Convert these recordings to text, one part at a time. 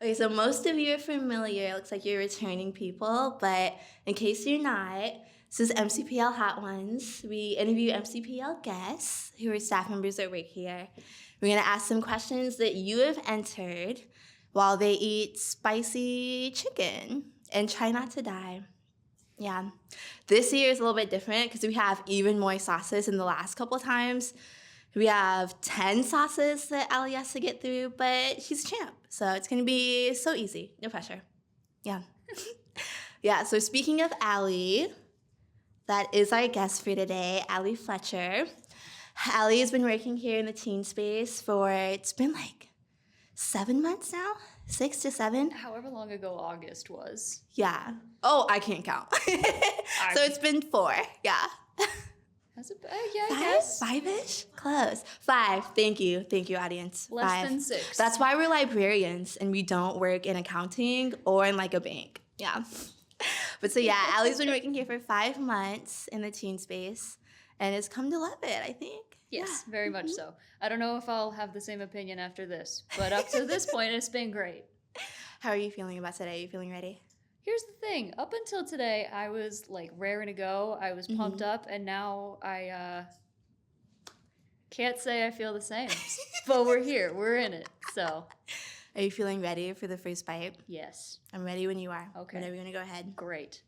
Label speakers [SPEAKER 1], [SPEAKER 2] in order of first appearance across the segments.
[SPEAKER 1] Okay, so most of you are familiar. It looks like you're returning people, but in case you're not, this is MCPL Hot Ones. We interview MCPL guests who are staff members that work here. We're going to ask them questions that you have entered while they eat spicy chicken and try not to die. Yeah. This year is a little bit different because we have even more sauces than the last couple of times. We have 10 sauces that Ali has to get through, but she's a champ. So it's going to be so easy. No pressure. Yeah. Yeah, so speaking of Ali, that is our guest for today, Ali Fletcher. Ali has been working here in the teen space for, it's been like 7 months now? 6 to 7?
[SPEAKER 2] However long ago August was.
[SPEAKER 1] Yeah. Oh, I can't count. So it's been 4. Yeah.
[SPEAKER 2] Has it? Yeah, I guess.
[SPEAKER 1] 5-ish? Close. 5. Thank you, audience.
[SPEAKER 2] Less
[SPEAKER 1] 5.
[SPEAKER 2] than 6.
[SPEAKER 1] That's why we're librarians and we don't work in accounting or in like a bank. Yeah. But so yeah, Allie's been working here for 5 months in the teen space and has come to love it, I think.
[SPEAKER 2] Yes, very much so. I don't know if I'll have the same opinion after this, but up to this point, it's been great.
[SPEAKER 1] How are you feeling about today? Are you feeling ready?
[SPEAKER 2] Here's the thing. Up until today, I was like raring to go. I was pumped up, and now I can't say I feel the same. But we're here. We're in it. So.
[SPEAKER 1] Are you feeling ready for the first bite?
[SPEAKER 2] Yes.
[SPEAKER 1] I'm ready when you are.
[SPEAKER 2] Okay.
[SPEAKER 1] Whenever you want to go ahead.
[SPEAKER 2] Great.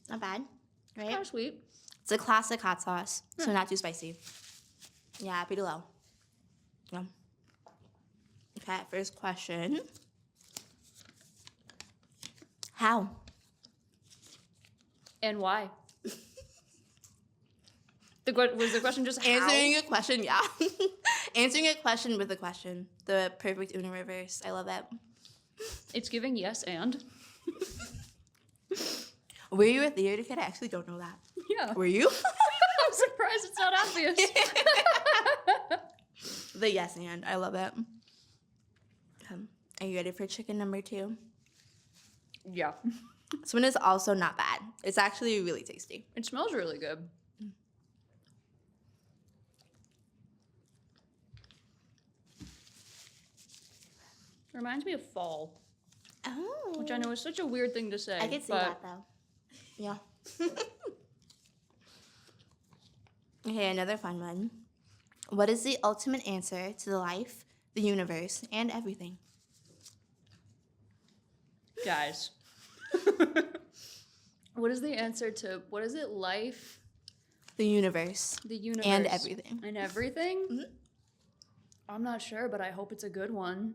[SPEAKER 1] Not bad, right?
[SPEAKER 2] Kind of sweet.
[SPEAKER 1] It's a classic hot sauce, so not too spicy. Yeah, pretty low. Yeah. Okay, first question. How?
[SPEAKER 2] And why? Was the question just how?
[SPEAKER 1] Answering a question, yeah. Answering a question with a question. The perfect Uno reverse. I love it.
[SPEAKER 2] It's giving yes and.
[SPEAKER 1] Were you a theater kid? I actually don't know that.
[SPEAKER 2] Yeah.
[SPEAKER 1] Were you?
[SPEAKER 2] I'm surprised it's not obvious.
[SPEAKER 1] The yes and. I love it. Are you ready for chicken number 2?
[SPEAKER 2] Yeah.
[SPEAKER 1] This one is also not bad. It's actually really tasty.
[SPEAKER 2] It smells really good. Reminds me of fall.
[SPEAKER 1] Oh.
[SPEAKER 2] Which I know is such a weird thing to say.
[SPEAKER 1] I can see that though. Yeah. Okay, another fun one. What is the ultimate answer to the life, the universe, and everything?
[SPEAKER 2] Guys. What is the answer to, what is it, life?
[SPEAKER 1] The universe.
[SPEAKER 2] The universe.
[SPEAKER 1] And everything.
[SPEAKER 2] And everything?
[SPEAKER 1] Mm-hmm.
[SPEAKER 2] I'm not sure, but I hope it's a good one.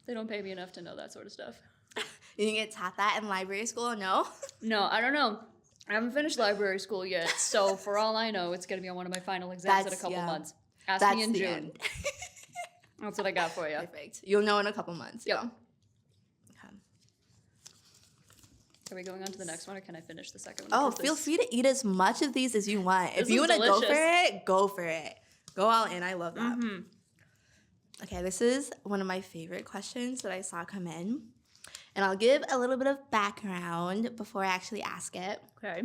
[SPEAKER 2] They don't pay me enough to know that sort of stuff.
[SPEAKER 1] You didn't get taught that in library school? No?
[SPEAKER 2] No, I don't know. I haven't finished library school yet, so for all I know, it's going to be on one of my final exams in a couple months. Ask me in June. That's what I got for you.
[SPEAKER 1] Perfect. You'll know in a couple months.
[SPEAKER 2] Yep.
[SPEAKER 1] Yeah. Okay.
[SPEAKER 2] Are we going on to the next one, or can I finish the second one?
[SPEAKER 1] Oh, feel free to eat as much of these as you want. If you want to go for it, go for it. Go all in. I love that. Mm-hmm. Okay, this is one of my favorite questions that I saw come in. And I'll give a little bit of background before I actually ask it.
[SPEAKER 2] Okay.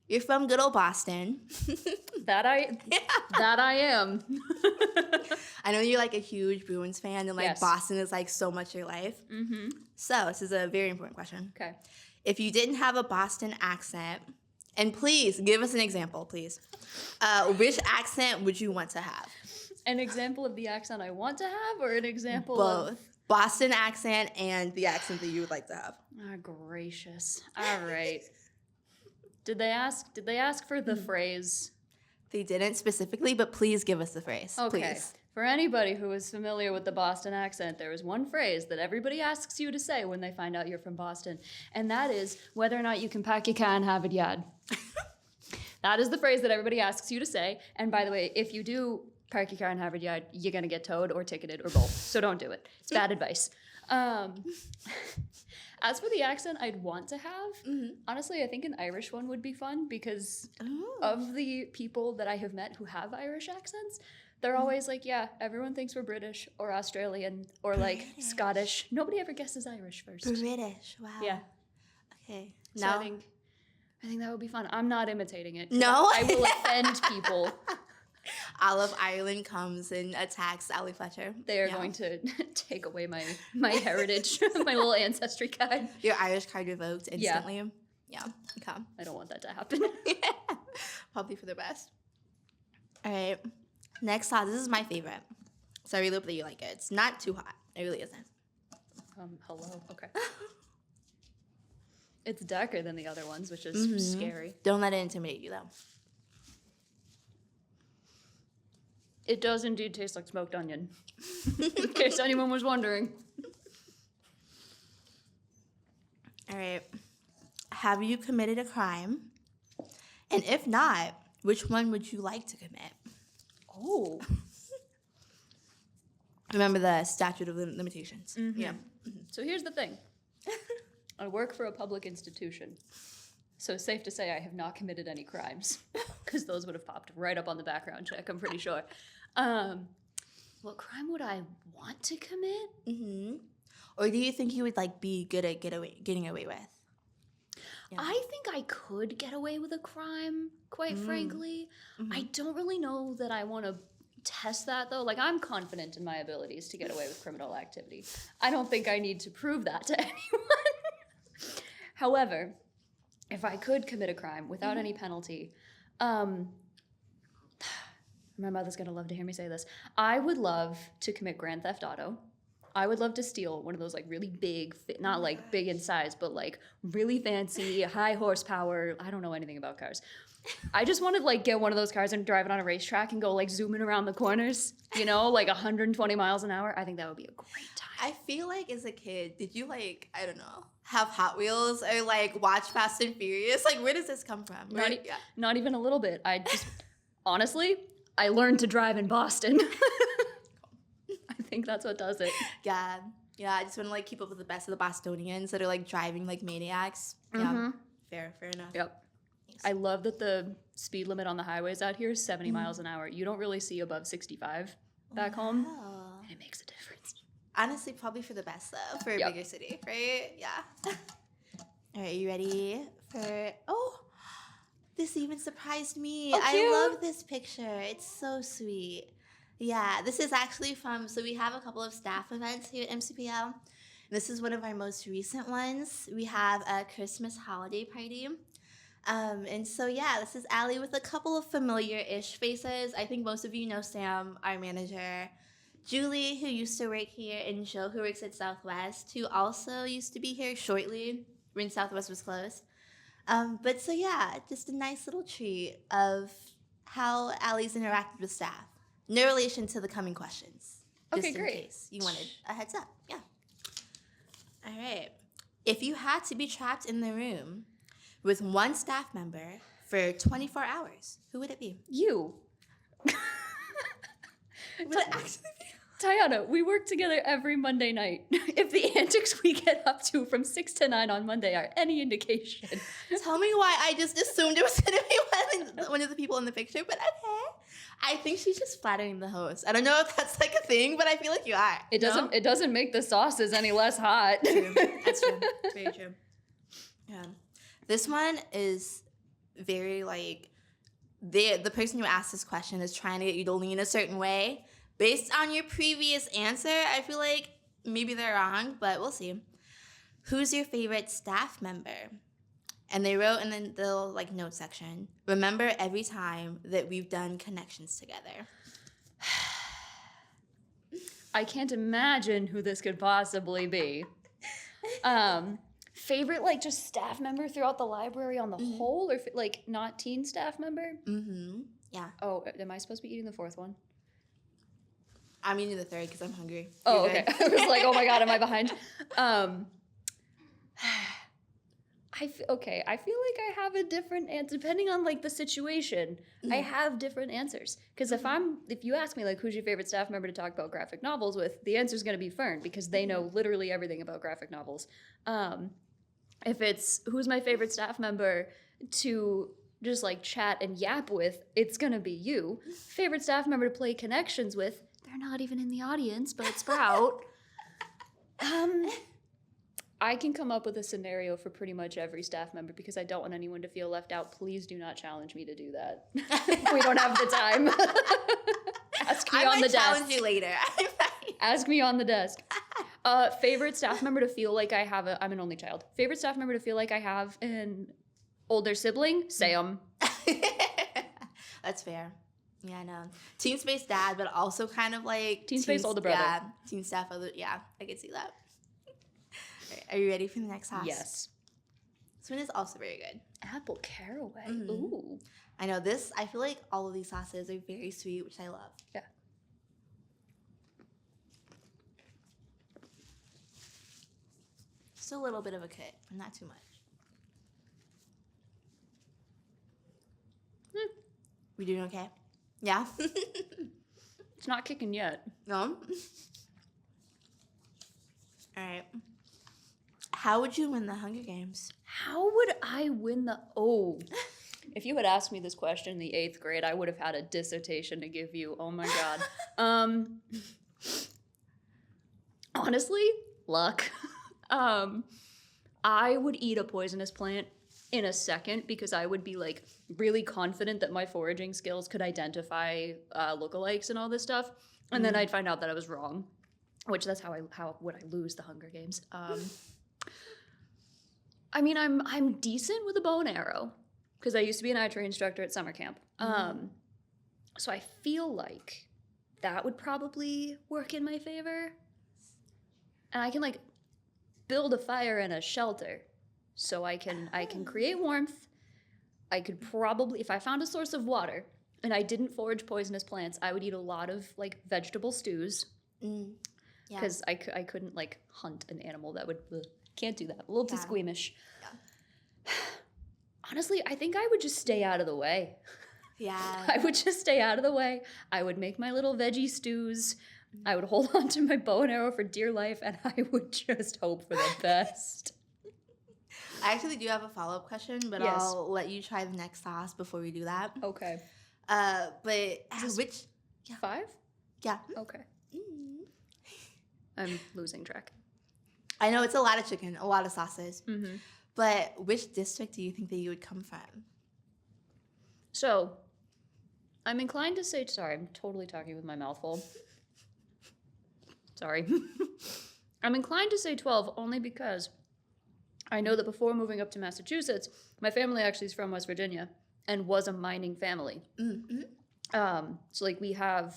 [SPEAKER 1] You're from good old Boston.
[SPEAKER 2] That I am.
[SPEAKER 1] I know you're like a huge Bruins fan, and like
[SPEAKER 2] Yes.
[SPEAKER 1] Boston is like so much your life. Mm-hmm. So this is a very important question.
[SPEAKER 2] Okay.
[SPEAKER 1] If you didn't have a Boston accent, and please give us an example, please. Which accent would you want to have?
[SPEAKER 2] An example of the accent I want to have, or an example
[SPEAKER 1] Both.
[SPEAKER 2] of...
[SPEAKER 1] Boston accent and the accent that you would like to have.
[SPEAKER 2] Ah, gracious. All right. Did they ask for the phrase?
[SPEAKER 1] They didn't specifically, but please give us the phrase.
[SPEAKER 2] Okay.
[SPEAKER 1] Please.
[SPEAKER 2] For anybody who is familiar with the Boston accent, there is one phrase that everybody asks you to say when they find out you're from Boston, and that is whether or not you can pack your car and have it yard. That is the phrase that everybody asks you to say. And by the way, if you do park your car in Harvard Yard, you're going to get towed or ticketed or both. So don't do it. It's bad advice. As for the accent I'd want to have, honestly, I think an Irish one would be fun because of the people that I have met who have Irish accents, they're always like, yeah, everyone thinks we're British or Australian or like Scottish. Nobody ever guesses Irish first.
[SPEAKER 1] British, wow.
[SPEAKER 2] Yeah.
[SPEAKER 1] Okay.
[SPEAKER 2] So
[SPEAKER 1] Now,
[SPEAKER 2] I I think that would be fun. I'm not imitating it.
[SPEAKER 1] No?
[SPEAKER 2] I will offend people.
[SPEAKER 1] Olive Ireland comes and attacks Allie Fletcher.
[SPEAKER 2] They are going to take away my heritage, my little ancestry card.
[SPEAKER 1] Your Irish card revoked instantly. Yeah. Okay.
[SPEAKER 2] I don't want that to happen.
[SPEAKER 1] Probably for the best. All right. Next sauce. This is my favorite. So I really hope that you like it. It's not too hot. It really isn't.
[SPEAKER 2] Hello. Okay. It's darker than the other ones, which is scary.
[SPEAKER 1] Don't let it intimidate you, though.
[SPEAKER 2] It does indeed taste like smoked onion, in case anyone was wondering.
[SPEAKER 1] All right. Have you committed a crime? And if not, which one would you like to commit?
[SPEAKER 2] Oh.
[SPEAKER 1] Remember the statute of limitations.
[SPEAKER 2] Mm-hmm.
[SPEAKER 1] Yeah.
[SPEAKER 2] So here's the thing. I work for a public institution. So safe to say I have not committed any crimes, because those would have popped right up on the background check, I'm pretty sure. What crime would I want to commit?
[SPEAKER 1] Mm-hmm. Or do you think you would like be good at getting away with? Yeah.
[SPEAKER 2] I think I could get away with a crime, quite frankly.
[SPEAKER 1] Mm-hmm.
[SPEAKER 2] I don't really know that I want to test that, though. Like, I'm confident in my abilities to get away with criminal activity. I don't think I need to prove that to anyone. However, if I could commit a crime without any penalty, my mother's going to love to hear me say this. I would love to commit Grand Theft Auto. I would love to steal one of those, like, really big, not, like, big in size, but, like, really fancy, high horsepower. I don't know anything about cars. I just want to, like, get one of those cars and drive it on a racetrack and go, like, zooming around the corners, you know, like 120 miles an hour. I think that would be a great time.
[SPEAKER 1] I feel like as a kid, did you, like, I don't know, have Hot Wheels or, like, watch Fast and Furious? Like, where does this come from?
[SPEAKER 2] Not even a little bit. I just, honestly, I learned to drive in Boston. I think that's what does it.
[SPEAKER 1] Yeah. Yeah, I just want to, like, keep up with the best of the Bostonians that are, like, driving like maniacs. Yeah. Fair enough.
[SPEAKER 2] Yep. I love that the speed limit on the highways out here is 70 miles an hour. You don't really see above 65 back home, and it makes a difference.
[SPEAKER 1] Honestly, probably for the best, though, for a bigger city, right? Yeah. All right, you ready for... Oh, this even surprised me.
[SPEAKER 2] Oh, cute.
[SPEAKER 1] I love this picture. It's so sweet. Yeah, this is actually from... So we have a couple of staff events here at MCPL. This is one of our most recent ones. We have a Christmas holiday party. And so, yeah, this is Allie with a couple of familiar-ish faces. I think most of you know Sam, our manager, Julie, who used to work here, and Joe, who works at Southwest, who also used to be here shortly when Southwest was closed. But so, yeah, just a nice little treat of how Allie's interacted with staff. No relation to the coming questions.
[SPEAKER 2] Okay,
[SPEAKER 1] just in
[SPEAKER 2] great.
[SPEAKER 1] case you wanted a heads up. Yeah. All right. If you had to be trapped in the room with one staff member for 24 hours, who would it be?
[SPEAKER 2] You.
[SPEAKER 1] Would it actually be?
[SPEAKER 2] Tiana, we work together every Monday night. If the antics we get up to from 6 to 9 on Monday are any indication.
[SPEAKER 1] Tell me why I just assumed it was going to be one of the people in the picture, but okay. I think she's just flattering the host. I don't know if that's like a thing, but I feel like you are.
[SPEAKER 2] It doesn't make the sauces any less hot.
[SPEAKER 1] True. That's true. Very true. Yeah. This one is very like the person who asked this question is trying to get you to lean a certain way. Based on your previous answer, I feel like maybe they're wrong, but we'll see. Who's your favorite staff member? And they wrote in the like note section, remember every time that we've done connections together.
[SPEAKER 2] I can't imagine who this could possibly be. Favorite, like, just staff member throughout the library on the whole, or like not teen staff member?
[SPEAKER 1] Mm-hmm. Yeah.
[SPEAKER 2] Oh, am I supposed to be eating the fourth one?
[SPEAKER 1] I'm eating the third because I'm hungry.
[SPEAKER 2] Oh,
[SPEAKER 1] You're
[SPEAKER 2] okay.
[SPEAKER 1] good.
[SPEAKER 2] I was like, oh my God, am I behind? I feel like I have a different answer depending on like the situation. I have different answers because if you ask me like who's your favorite staff member to talk about graphic novels with, the answer is going to be Fern because they know literally everything about graphic novels. If it's who's my favorite staff member to just like chat and yap with, it's going to be you. Favorite staff member to play connections with, they're not even in the audience, but Sprout. I can come up with a scenario for pretty much every staff member because I don't want anyone to feel left out. Please do not challenge me to do that. We don't have the time. Ask me on the desk.
[SPEAKER 1] I might challenge you later.
[SPEAKER 2] Ask me on the desk. Favorite staff member to feel like I have I'm an only child. Favorite staff member to feel like I have an older sibling? Sam.
[SPEAKER 1] That's fair. Yeah, I know. Teen Space dad, but also kind of like...
[SPEAKER 2] Teen Space older brother.
[SPEAKER 1] Yeah, teen staff older... Yeah, I can see that. All right, are you ready for the next sauce?
[SPEAKER 2] Yes.
[SPEAKER 1] This one is also very good.
[SPEAKER 2] Apple caraway.
[SPEAKER 1] Mm-hmm.
[SPEAKER 2] Ooh.
[SPEAKER 1] I know this... I feel like all of these sauces are very sweet, which I love.
[SPEAKER 2] Yeah.
[SPEAKER 1] Just a little bit of a kick, but not too much. We doing okay? Yeah?
[SPEAKER 2] It's not kicking yet.
[SPEAKER 1] No? All right. How would you win the Hunger Games?
[SPEAKER 2] How would I win the... Oh. If you had asked me this question in the 8th grade, I would have had a dissertation to give you. Oh, my God. Honestly, luck. I would eat a poisonous plant in a second because I would be like really confident that my foraging skills could identify lookalikes and all this stuff, and then I'd find out that I was wrong, which that's how would I lose the Hunger Games. I mean, I'm decent with a bow and arrow because I used to be an archery instructor at summer camp, so I feel like that would probably work in my favor, and I can like build a fire in a shelter. So I can create warmth. I could probably, if I found a source of water and I didn't forage poisonous plants, I would eat a lot of like vegetable stews. Because I couldn't like hunt an animal that would, can't do that. A little too squeamish. Yeah. Honestly, I think I would just stay out of the way.
[SPEAKER 1] Yeah.
[SPEAKER 2] I would just stay out of the way. I would make my little veggie stews. I would hold on to my bow and arrow for dear life, and I would just hope for the best.
[SPEAKER 1] I actually do have a follow-up question, but
[SPEAKER 2] Yes.
[SPEAKER 1] I'll let you try the next sauce before we do that.
[SPEAKER 2] Okay.
[SPEAKER 1] But
[SPEAKER 2] Which? 5?
[SPEAKER 1] Yeah.
[SPEAKER 2] Okay. I'm losing track.
[SPEAKER 1] I know it's a lot of chicken, a lot of sauces.
[SPEAKER 2] Mm-hmm.
[SPEAKER 1] But which district do you think that you would come from?
[SPEAKER 2] So, I'm inclined to say, sorry, I'm totally talking with my mouth full. Sorry. I'm inclined to say 12 only because I know that before moving up to Massachusetts, my family actually is from West Virginia and was a mining family.
[SPEAKER 1] Mm-hmm.
[SPEAKER 2] So like we have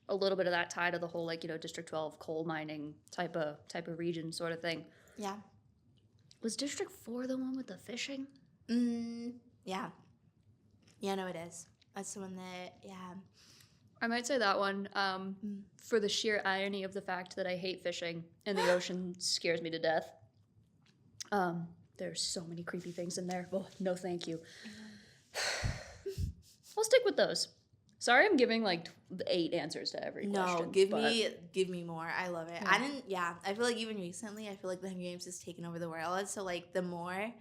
[SPEAKER 2] a little bit of that tie to the whole like, you know, District 12 coal mining type of region sort of thing.
[SPEAKER 1] Yeah.
[SPEAKER 2] Was District 4 the one with the fishing?
[SPEAKER 1] Yeah. Yeah, no, it is. That's the one that, yeah.
[SPEAKER 2] I might say that one for the sheer irony of the fact that I hate fishing and the ocean scares me to death. There's so many creepy things in there. Oh, no thank you. I'll stick with those. Sorry I'm giving like 8 answers to every question.
[SPEAKER 1] No, give me more. I love it. Yeah. I feel like even recently, I feel like the Hunger Games has taken over the world. So like the more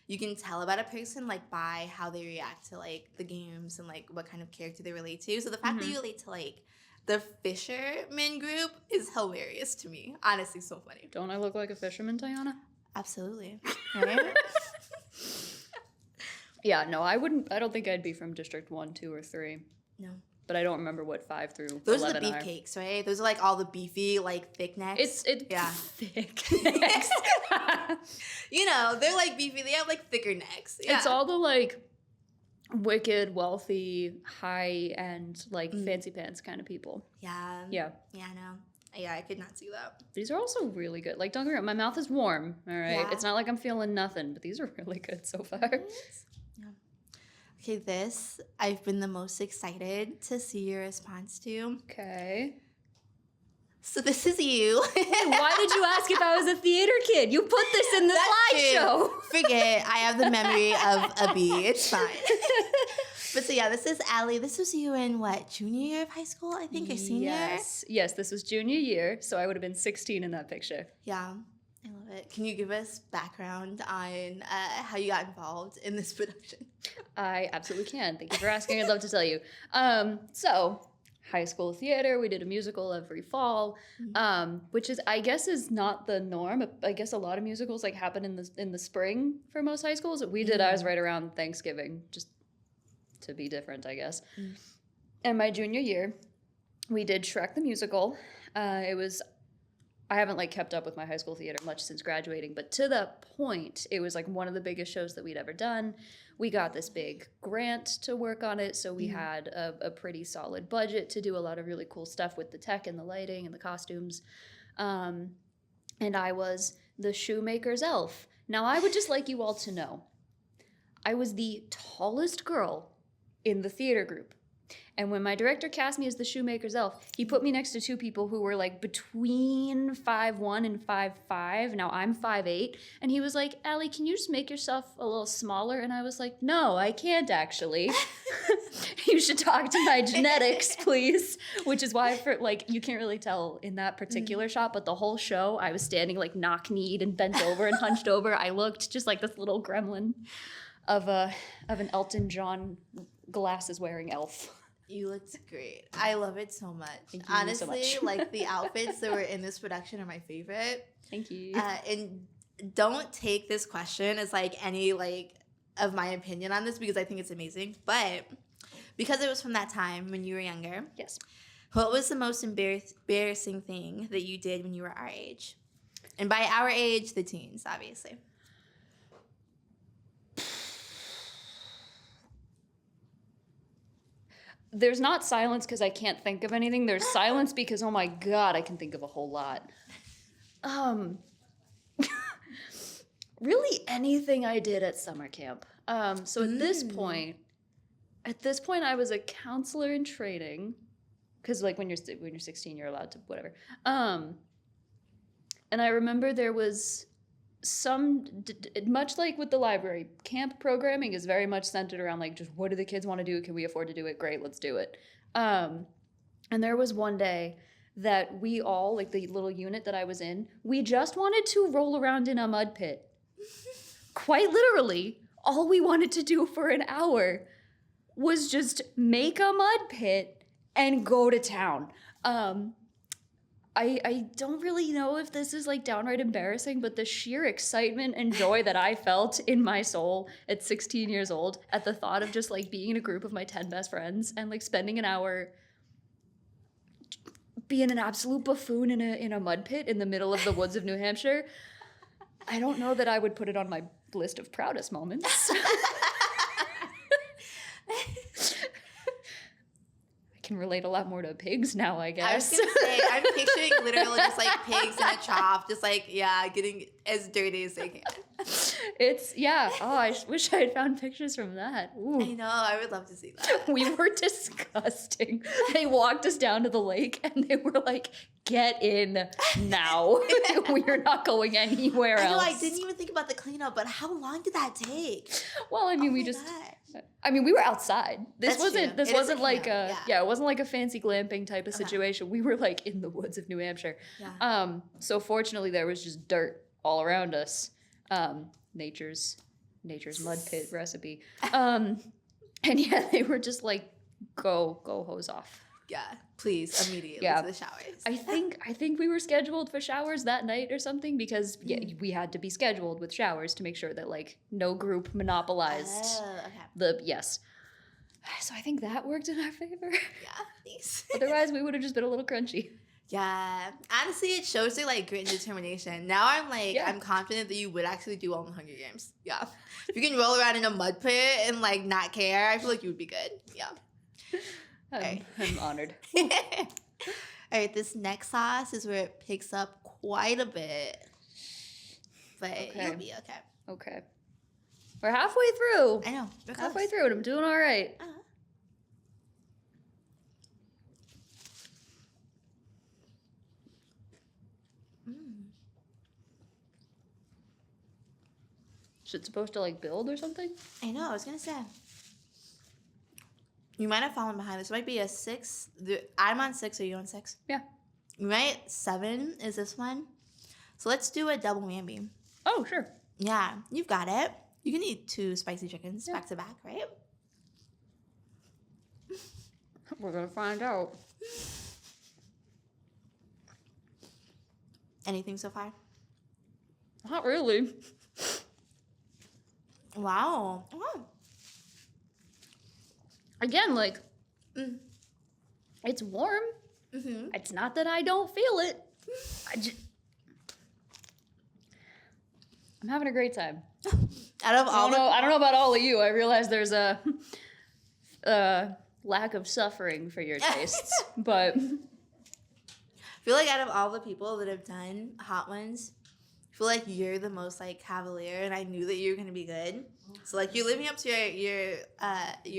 [SPEAKER 1] you can tell about a person like by how they react to like the games and like what kind of character they relate to. So the fact that you relate to like the fisherman group is hilarious to me. Honestly, so funny.
[SPEAKER 2] Don't I look like a fisherman, Tiana?
[SPEAKER 1] Absolutely. Right?
[SPEAKER 2] Yeah, no, I don't think I'd be from District 1, 2, or 3.
[SPEAKER 1] No.
[SPEAKER 2] But I don't remember what 5 through
[SPEAKER 1] Those
[SPEAKER 2] 11
[SPEAKER 1] are the beefcakes, right? Those are like all the beefy, like thick necks.
[SPEAKER 2] It's
[SPEAKER 1] yeah.
[SPEAKER 2] thick necks.
[SPEAKER 1] You know, they're like beefy. They have like thicker necks. Yeah.
[SPEAKER 2] It's all the like wicked, wealthy, high-end, like fancy pants kind of people.
[SPEAKER 1] Yeah.
[SPEAKER 2] Yeah.
[SPEAKER 1] Yeah, I know. Yeah, I could not see that.
[SPEAKER 2] These are also really good. Like, don't get me wrong, my mouth is warm, all right?
[SPEAKER 1] Yeah.
[SPEAKER 2] It's not like I'm feeling nothing, but these are really good so far.
[SPEAKER 1] Yeah. Okay, this I've been the most excited to see your response to.
[SPEAKER 2] Okay.
[SPEAKER 1] So this is you.
[SPEAKER 2] Why did you ask if I was a theater kid? You put this in the slideshow.
[SPEAKER 1] Forget, I have the memory of a bee. It's fine. But so yeah, this is Allie. This was you in what, junior year of high school, I think, or senior?
[SPEAKER 2] Yes, this was junior year, so I would have been 16 in that picture.
[SPEAKER 1] Yeah, I love it. Can you give us background on how you got involved in this production?
[SPEAKER 2] I absolutely can. Thank you for asking. I'd love to tell you. So, high school theater. We did a musical every fall, which is, I guess, is not the norm. I guess a lot of musicals like happen in the spring for most high schools. We did ours right around Thanksgiving, just to be different, I guess. And my junior year, we did Shrek the Musical. It was, I haven't like kept up with my high school theater much since graduating, but to the point, it was like one of the biggest shows that we'd ever done. We got this big grant to work on it, so we had a pretty solid budget to do a lot of really cool stuff with the tech and the lighting and the costumes. And I was the shoemaker's elf. Now, I would just like you all to know, I was the tallest girl in the theater group. And when my director cast me as the shoemaker's elf, he put me next to two people who were like between 5'1" and 5'5". Now I'm 5'8". And he was like, "Allie, can you just make yourself a little smaller?" And I was like, "No, I can't actually." "You should talk to my genetics, please." Which is why, for like, you can't really tell in that particular shot, but the whole show, I was standing like knock-kneed and bent over and hunched over. I looked just like this little gremlin of an Elton John glasses-wearing elf.
[SPEAKER 1] You looked great. I love it so much.
[SPEAKER 2] Thank you
[SPEAKER 1] Honestly,
[SPEAKER 2] so much.
[SPEAKER 1] like the outfits that were in this production are my favorite.
[SPEAKER 2] Thank you.
[SPEAKER 1] And don't take this question as like any like of my opinion on this because I think it's amazing. But because it was from that time when you were younger,
[SPEAKER 2] Yes.
[SPEAKER 1] what was the most embarrassing thing that you did when you were our age? And by our age, the teens, obviously.
[SPEAKER 2] There's not silence because I can't think of anything. There's silence because, oh my God, I can think of a whole lot. Really anything I did at summer camp. So at this point, I was a counselor in training, because like when you're 16, you're allowed to whatever. And I remember there was much like with the library, camp programming is very much centered around like just what do the kids want to do? Can we afford to do it? Great, let's do it. And there was one day that we all, like the little unit that I was in, we just wanted to roll around in a mud pit. Quite literally, all we wanted to do for an hour was just make a mud pit and go to town. I don't really know if this is like downright embarrassing, but the sheer excitement and joy that I felt in my soul at 16 years old at the thought of just like being in a group of my 10 best friends and like spending an hour being an absolute buffoon in a mud pit in the middle of the woods of New Hampshire, I don't know that I would put it on my list of proudest moments. Can relate a lot more to pigs now, I guess.
[SPEAKER 1] I was gonna say, I'm picturing literally just like pigs in a trough, just like, yeah, getting as dirty as they can.
[SPEAKER 2] It's, yeah. Oh, I wish I had found pictures from that. Ooh.
[SPEAKER 1] I know, I would love to see that.
[SPEAKER 2] We were disgusting. They walked us down to the lake and they were like, "Get in now. We're not going anywhere else."
[SPEAKER 1] I didn't even think about the cleanup, but how long did that take?
[SPEAKER 2] Well, I mean, we were outside. This wasn't like it wasn't like a fancy glamping type of situation. We were like in the woods of New Hampshire.
[SPEAKER 1] Yeah.
[SPEAKER 2] So fortunately there was just dirt all around us. Nature's mud pit recipe. And yeah, they were just like, go hose off.
[SPEAKER 1] Yeah, please, immediately
[SPEAKER 2] Yeah.
[SPEAKER 1] to the showers.
[SPEAKER 2] I think we were scheduled for showers that night or something because we had to be scheduled with showers to make sure that like no group monopolized yes. So I think that worked in our favor.
[SPEAKER 1] Yeah, thanks.
[SPEAKER 2] Otherwise, we would have just been a little crunchy.
[SPEAKER 1] Yeah, honestly, it shows your like grit and determination. Now I'm like, I'm confident that you would actually do well in the Hunger Games. Yeah, if you can roll around in a mud pit and like not care, I feel like you would be good. Yeah.
[SPEAKER 2] I'm honored.
[SPEAKER 1] All right, this next sauce is where it picks up quite a bit, but you'll be okay.
[SPEAKER 2] Okay. We're halfway through.
[SPEAKER 1] I know. We're
[SPEAKER 2] Halfway through, and I'm doing all right. Is it supposed to like build or something?
[SPEAKER 1] I know. I was gonna say. You might have fallen behind. This might be a 6. I'm on 6. Are you on 6?
[SPEAKER 2] Yeah.
[SPEAKER 1] You might 7 is this one. So let's do a double whammy.
[SPEAKER 2] Oh, sure.
[SPEAKER 1] Yeah, you've got it. You can eat 2 spicy chickens back to back, right?
[SPEAKER 2] We're gonna find out.
[SPEAKER 1] Anything so far?
[SPEAKER 2] Not really.
[SPEAKER 1] Wow. Oh.
[SPEAKER 2] Again, like,
[SPEAKER 1] Mm.
[SPEAKER 2] it's warm.
[SPEAKER 1] Mm-hmm.
[SPEAKER 2] It's not that I don't feel it. I'm having a great time.
[SPEAKER 1] Out of all
[SPEAKER 2] I don't know about all of you. I realize there's a lack of suffering for your tastes, but
[SPEAKER 1] I feel like out of all the people that have done hot ones, I feel like you're the most like cavalier, and I knew that you were gonna be good. So like you're living up to your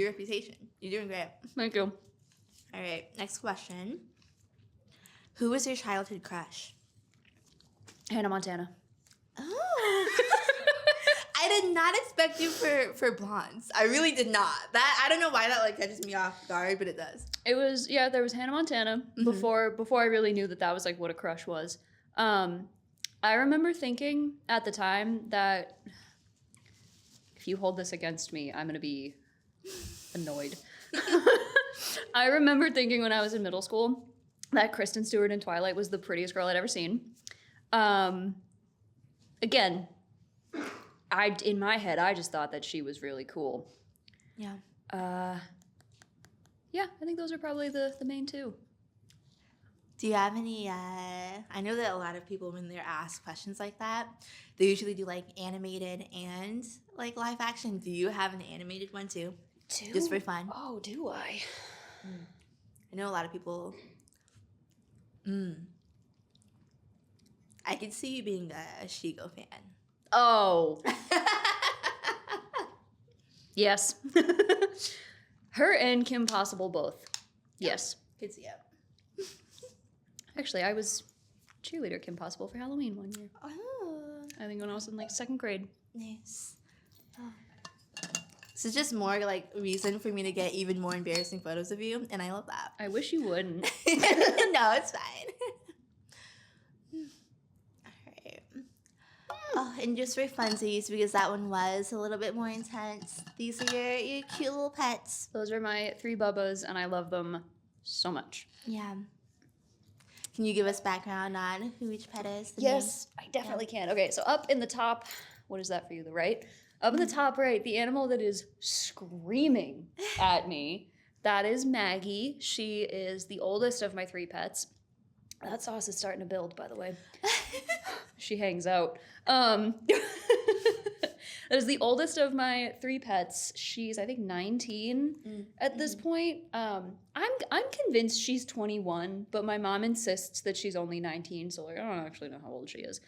[SPEAKER 1] reputation. You're doing great.
[SPEAKER 2] thank you.
[SPEAKER 1] All right, next question. Who was your childhood crush?
[SPEAKER 2] Hannah Montana.
[SPEAKER 1] Oh. I did not expect you for blondes. I really did not. That I don't know why that like catches me off guard, but it does.
[SPEAKER 2] It was there was Hannah Montana before I really knew that was like what a crush was. I remember thinking at the time that if you hold this against me, I'm gonna be annoyed. I remember thinking when I was in middle school that Kristen Stewart in Twilight was the prettiest girl I'd ever seen. Again, in my head, I just thought that she was really cool.
[SPEAKER 1] Yeah.
[SPEAKER 2] Yeah, I think those are probably the main two.
[SPEAKER 1] Do you have any, I know that a lot of people, when they're asked questions like that, they usually do like animated and like live action. Do you have an animated one too? Just for fun.
[SPEAKER 2] Oh, do I?
[SPEAKER 1] I know a lot of people. I could see you being a Shigo fan.
[SPEAKER 2] Oh. Yes. Her and Kim Possible both. Yes.
[SPEAKER 1] Could see it.
[SPEAKER 2] Actually, I was cheerleader Kim Possible for Halloween one year.
[SPEAKER 1] Oh,
[SPEAKER 2] I think when I was in like second grade.
[SPEAKER 1] nice. Oh. This is just more like reason for me to get even more embarrassing photos of you, and I love that.
[SPEAKER 2] I wish you wouldn't.
[SPEAKER 1] No, it's fine. All right. Oh, and just for funsies, because that one was a little bit more intense, these are your cute little pets.
[SPEAKER 2] Those are my 3 Bubbas, and I love them so much.
[SPEAKER 1] Yeah. Can you give us background on who each pet is?
[SPEAKER 2] Yes, I definitely can. Okay, so up in the top, what is that for you, the right? Up in the top right, the animal that is screaming at me, that is Maggie. She is the oldest of my 3 pets. That sauce is starting to build, by the way. She hangs out. That is the oldest of my 3 pets. She's, I think, 19 at this point. I'm convinced she's 21, but my mom insists that she's only 19, so like I don't actually know how old she is.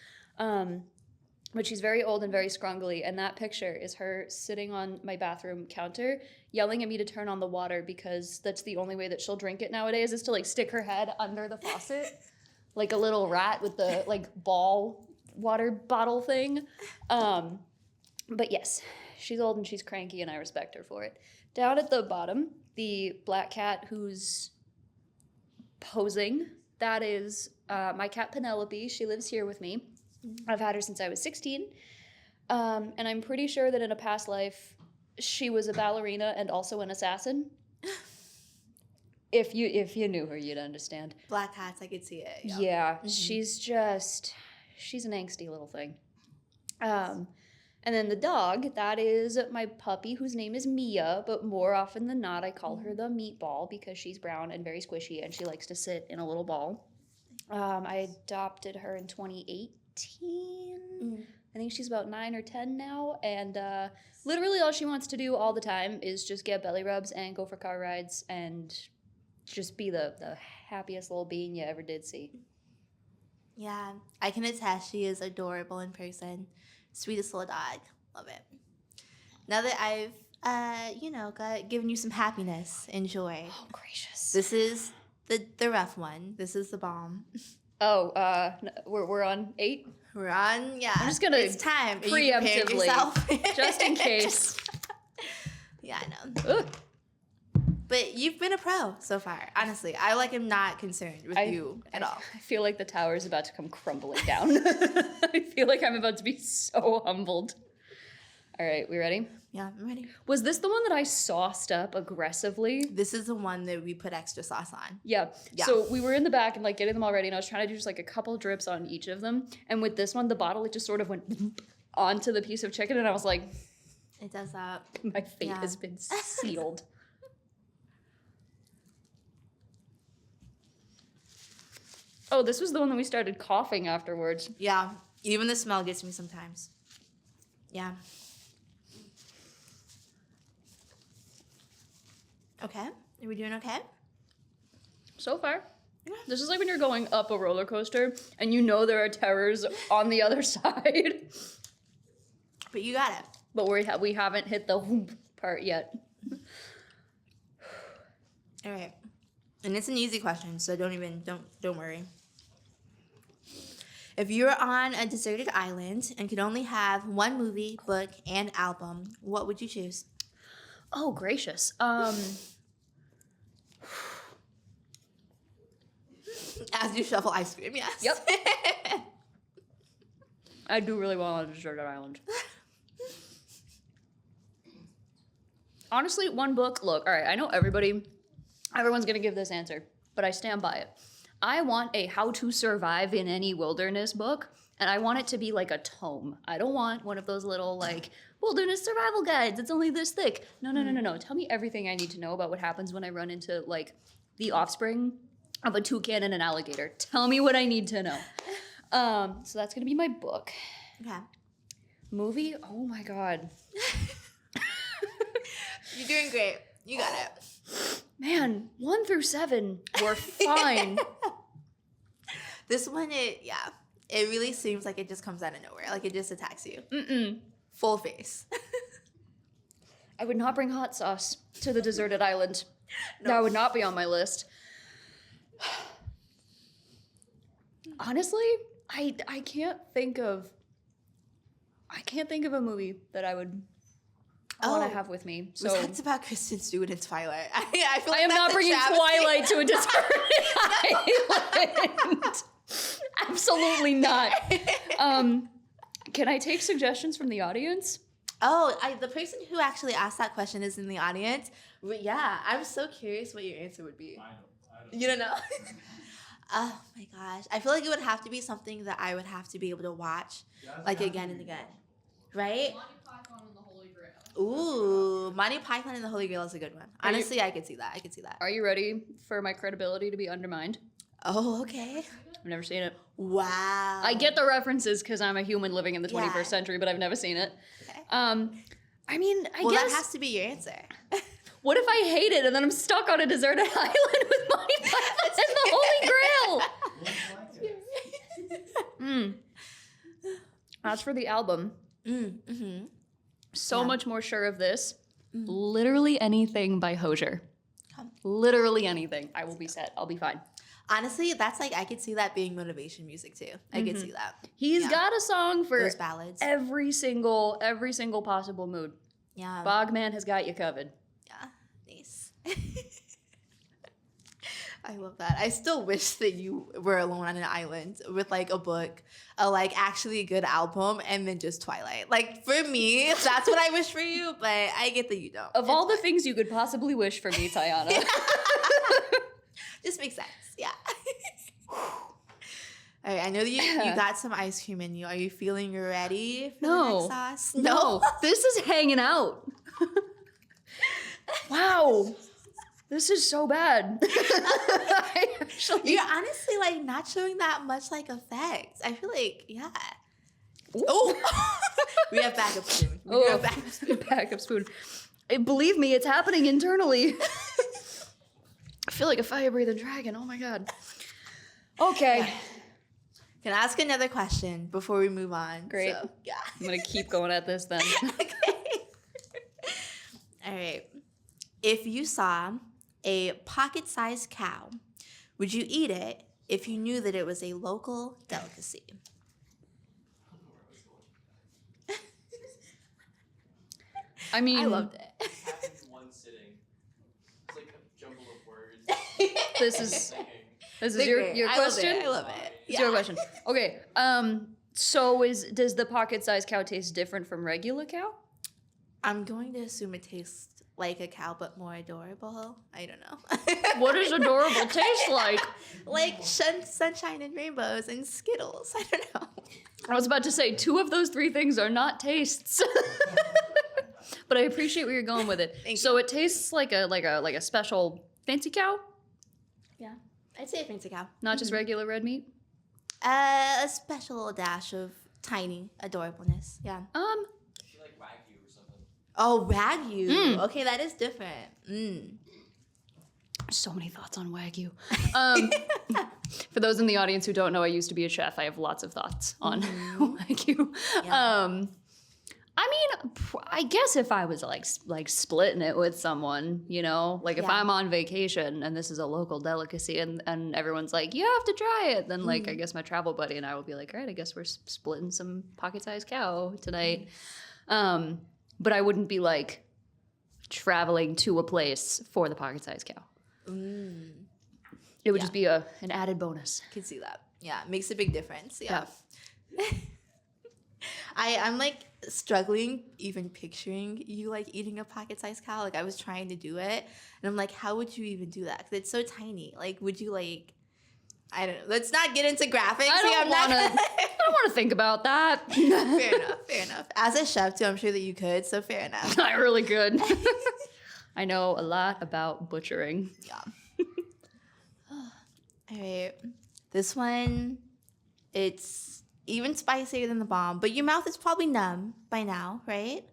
[SPEAKER 2] But she's very old and very scrungly, and that picture is her sitting on my bathroom counter yelling at me to turn on the water because that's the only way that she'll drink it nowadays is to like stick her head under the faucet like a little rat with the like ball water bottle thing. But yes, she's old and she's cranky and I respect her for it. Down at the bottom, the black cat who's posing, that is my cat Penelope. She lives here with me. I've had her since I was 16, and I'm pretty sure that in a past life, she was a ballerina and also an assassin. If you knew her, you'd understand.
[SPEAKER 1] Black cats, I could see it.
[SPEAKER 2] Yeah, she's an angsty little thing. And then the dog, that is my puppy whose name is Mia, but more often than not, I call her the meatball because she's brown and very squishy and she likes to sit in a little ball. I adopted her in 2018. I think she's about 9 or 10 now, and literally all she wants to do all the time is just get belly rubs and go for car rides and just be the happiest little being you ever did see.
[SPEAKER 1] Yeah, I can attest she is adorable in person. Sweetest little dog. Love it. Now that I've, given you some happiness and joy.
[SPEAKER 2] Oh, gracious.
[SPEAKER 1] This is the rough one. This is the bomb.
[SPEAKER 2] Oh, we're on 8?
[SPEAKER 1] We're on, yeah.
[SPEAKER 2] I'm just gonna
[SPEAKER 1] it's time. Are you preparing
[SPEAKER 2] preemptively,
[SPEAKER 1] yourself?
[SPEAKER 2] just in case.
[SPEAKER 1] Yeah, I know.
[SPEAKER 2] Ugh.
[SPEAKER 1] But you've been a pro so far. Honestly, I am not concerned with you at all.
[SPEAKER 2] I feel like the tower is about to come crumbling down. I feel like I'm about to be so humbled. All right, we ready?
[SPEAKER 1] Yeah, I'm ready.
[SPEAKER 2] Was this the one that I sauced up aggressively?
[SPEAKER 1] This is the one that we put extra sauce on.
[SPEAKER 2] Yeah.
[SPEAKER 1] Yeah.
[SPEAKER 2] So we were in the back and like getting them all ready, and I was trying to do just like a couple drips on each of them. And with this one, the bottle, it just sort of went onto the piece of chicken, and I was like,
[SPEAKER 1] It does that.
[SPEAKER 2] my fate
[SPEAKER 1] Yeah.
[SPEAKER 2] has been sealed. Oh, this was the one that we started coughing afterwards.
[SPEAKER 1] Yeah, even the smell gets me sometimes. Yeah. Okay, are we doing okay?
[SPEAKER 2] So far. This is like when you're going up a roller coaster and you know there are terrors on the other side.
[SPEAKER 1] But you got it.
[SPEAKER 2] But we haven't hit the whoop part yet.
[SPEAKER 1] All right, and it's an easy question, so don't worry. If you were on a deserted island and could only have one movie, book, and album, what would you choose?
[SPEAKER 2] Oh, gracious.
[SPEAKER 1] As you shovel ice cream, yes.
[SPEAKER 2] Yep. I do really well on a deserted island. Honestly, one book. Look, all right, I know everyone's going to give this answer, but I stand by it. I want a how to survive in any wilderness book, and I want it to be like a tome. I don't want one of those little like wilderness survival guides. It's only this thick. No. Tell me everything I need to know about what happens when I run into like the offspring of a toucan and an alligator. Tell me what I need to know. So that's going to be my book.
[SPEAKER 1] Okay.
[SPEAKER 2] Movie? Oh my God.
[SPEAKER 1] You're doing great. You got it.
[SPEAKER 2] Man, 1 through 7 were fine.
[SPEAKER 1] This one, it really seems like it just comes out of nowhere. Like it just attacks you.
[SPEAKER 2] Mm-mm.
[SPEAKER 1] Full face.
[SPEAKER 2] I would not bring hot sauce to the deserted island. No. That would not be on my list. Honestly, I can't think of a movie that I would want to have with me. So
[SPEAKER 1] that's about Kristen Stewart and Twilight. I feel like
[SPEAKER 2] I am not bringing Twilight to a deserted island. Absolutely not. Can I take suggestions from the audience?
[SPEAKER 1] Oh, the person who actually asked that question is in the audience. But yeah, I'm so curious what your answer would be.
[SPEAKER 3] I don't
[SPEAKER 1] You don't know? Oh my gosh. I feel like it would have to be something that I would have to be able to watch like again and again. Right?
[SPEAKER 2] Monty Python and the Holy Grail.
[SPEAKER 1] Ooh, Monty Python and the Holy Grail is a good one. Honestly, I could see that.
[SPEAKER 2] Are you ready for my credibility to be undermined?
[SPEAKER 1] Oh, okay.
[SPEAKER 2] I've never seen it.
[SPEAKER 1] Wow.
[SPEAKER 2] I get the references because I'm a human living in the 21st
[SPEAKER 1] Yeah.
[SPEAKER 2] century, but I've never seen it.
[SPEAKER 1] Okay.
[SPEAKER 2] I mean, I
[SPEAKER 1] Well,
[SPEAKER 2] guess.
[SPEAKER 1] that has to be your answer.
[SPEAKER 2] What if I hate it and then I'm stuck on a deserted island with Monty Python and the Holy Grail? As for the album, so much more sure of this. Literally anything by Hozier. Literally anything. I will be set. I'll be fine.
[SPEAKER 1] Honestly, that's like I could see that being motivation music too. I could see that.
[SPEAKER 2] He's
[SPEAKER 1] Yeah.
[SPEAKER 2] got a song for
[SPEAKER 1] Those ballads.
[SPEAKER 2] every single possible mood.
[SPEAKER 1] Yeah.
[SPEAKER 2] Bogman has got you covered.
[SPEAKER 1] Yeah. Nice. I love that. I still wish that you were alone on an island with like a book, a like actually good album, and then just Twilight. Like for me, that's what I wish for you, but I get that you don't.
[SPEAKER 2] Of all the things you could possibly wish for me, Tiana.
[SPEAKER 1] Just makes sense. Yeah. All right, I know that you got some ice cream in you. Are you feeling ready for the next sauce?
[SPEAKER 2] No. This is hanging out. Wow. This is so bad.
[SPEAKER 1] You're honestly like not showing that much like effects. I feel like, yeah.
[SPEAKER 2] Oh.
[SPEAKER 1] We have backup spoon. We have backup spoon.
[SPEAKER 2] Backup spoon. Believe me, it's happening internally. I feel like a fire-breathing dragon. Oh my God. Okay.
[SPEAKER 1] Can I ask another question before we move on?
[SPEAKER 2] Great.
[SPEAKER 1] So, yeah.
[SPEAKER 2] I'm going to keep going at this then.
[SPEAKER 1] Okay. All right. If you saw a pocket-sized cow, would you eat it if you knew that it was a local delicacy?
[SPEAKER 2] I mean,
[SPEAKER 1] I loved it.
[SPEAKER 3] happened in one sitting. It's like a jumble of words.
[SPEAKER 2] this is
[SPEAKER 1] They're
[SPEAKER 2] your
[SPEAKER 1] great.
[SPEAKER 2] question?
[SPEAKER 1] I love it.
[SPEAKER 2] It's your question. Okay. So does the pocket-sized cow taste different from regular cow?
[SPEAKER 1] I'm going to assume it tastes like a cow, but more adorable. I don't know.
[SPEAKER 2] What does adorable taste like?
[SPEAKER 1] Like sunshine and rainbows and Skittles. I don't know.
[SPEAKER 2] I was about to say 2 of those 3 things are not tastes. But I appreciate where you're going with it. So it tastes like a special fancy cow,
[SPEAKER 1] Yeah, I'd say a fancy cow.
[SPEAKER 2] not just regular red meat.
[SPEAKER 1] A special dash of tiny adorableness. Yeah.
[SPEAKER 3] I feel like Wagyu or something.
[SPEAKER 1] Oh, Wagyu.
[SPEAKER 2] Mm.
[SPEAKER 1] Okay, that is different.
[SPEAKER 2] So many thoughts on Wagyu. For those in the audience who don't know, I used to be a chef. I have lots of thoughts on Wagyu.
[SPEAKER 1] Yeah.
[SPEAKER 2] I mean, I guess if I was like splitting it with someone, you know, like if
[SPEAKER 1] Yeah.
[SPEAKER 2] I'm on vacation and this is a local delicacy and everyone's like, you have to try it, then like I guess my travel buddy and I will be like, all right, I guess we're splitting some pocket-sized cow tonight. But I wouldn't be like traveling to a place for the pocket-sized cow. It would just be an added bonus.
[SPEAKER 1] Can see that. Yeah, it makes a big difference. Yeah. I'm like struggling even picturing you like eating a pocket-sized cow. Like I was trying to do it, and I'm like, how would you even do that? 'Cause it's so tiny. Like, would you like? I don't know. Let's not get into graphics.
[SPEAKER 2] I don't want to think about that.
[SPEAKER 1] Fair enough. Fair enough. As a chef too, I'm sure that you could. So fair enough.
[SPEAKER 2] Not really good. I know a lot about butchering.
[SPEAKER 1] Yeah. All right. This one, it's even spicier than the bomb, but your mouth is probably numb by now, right?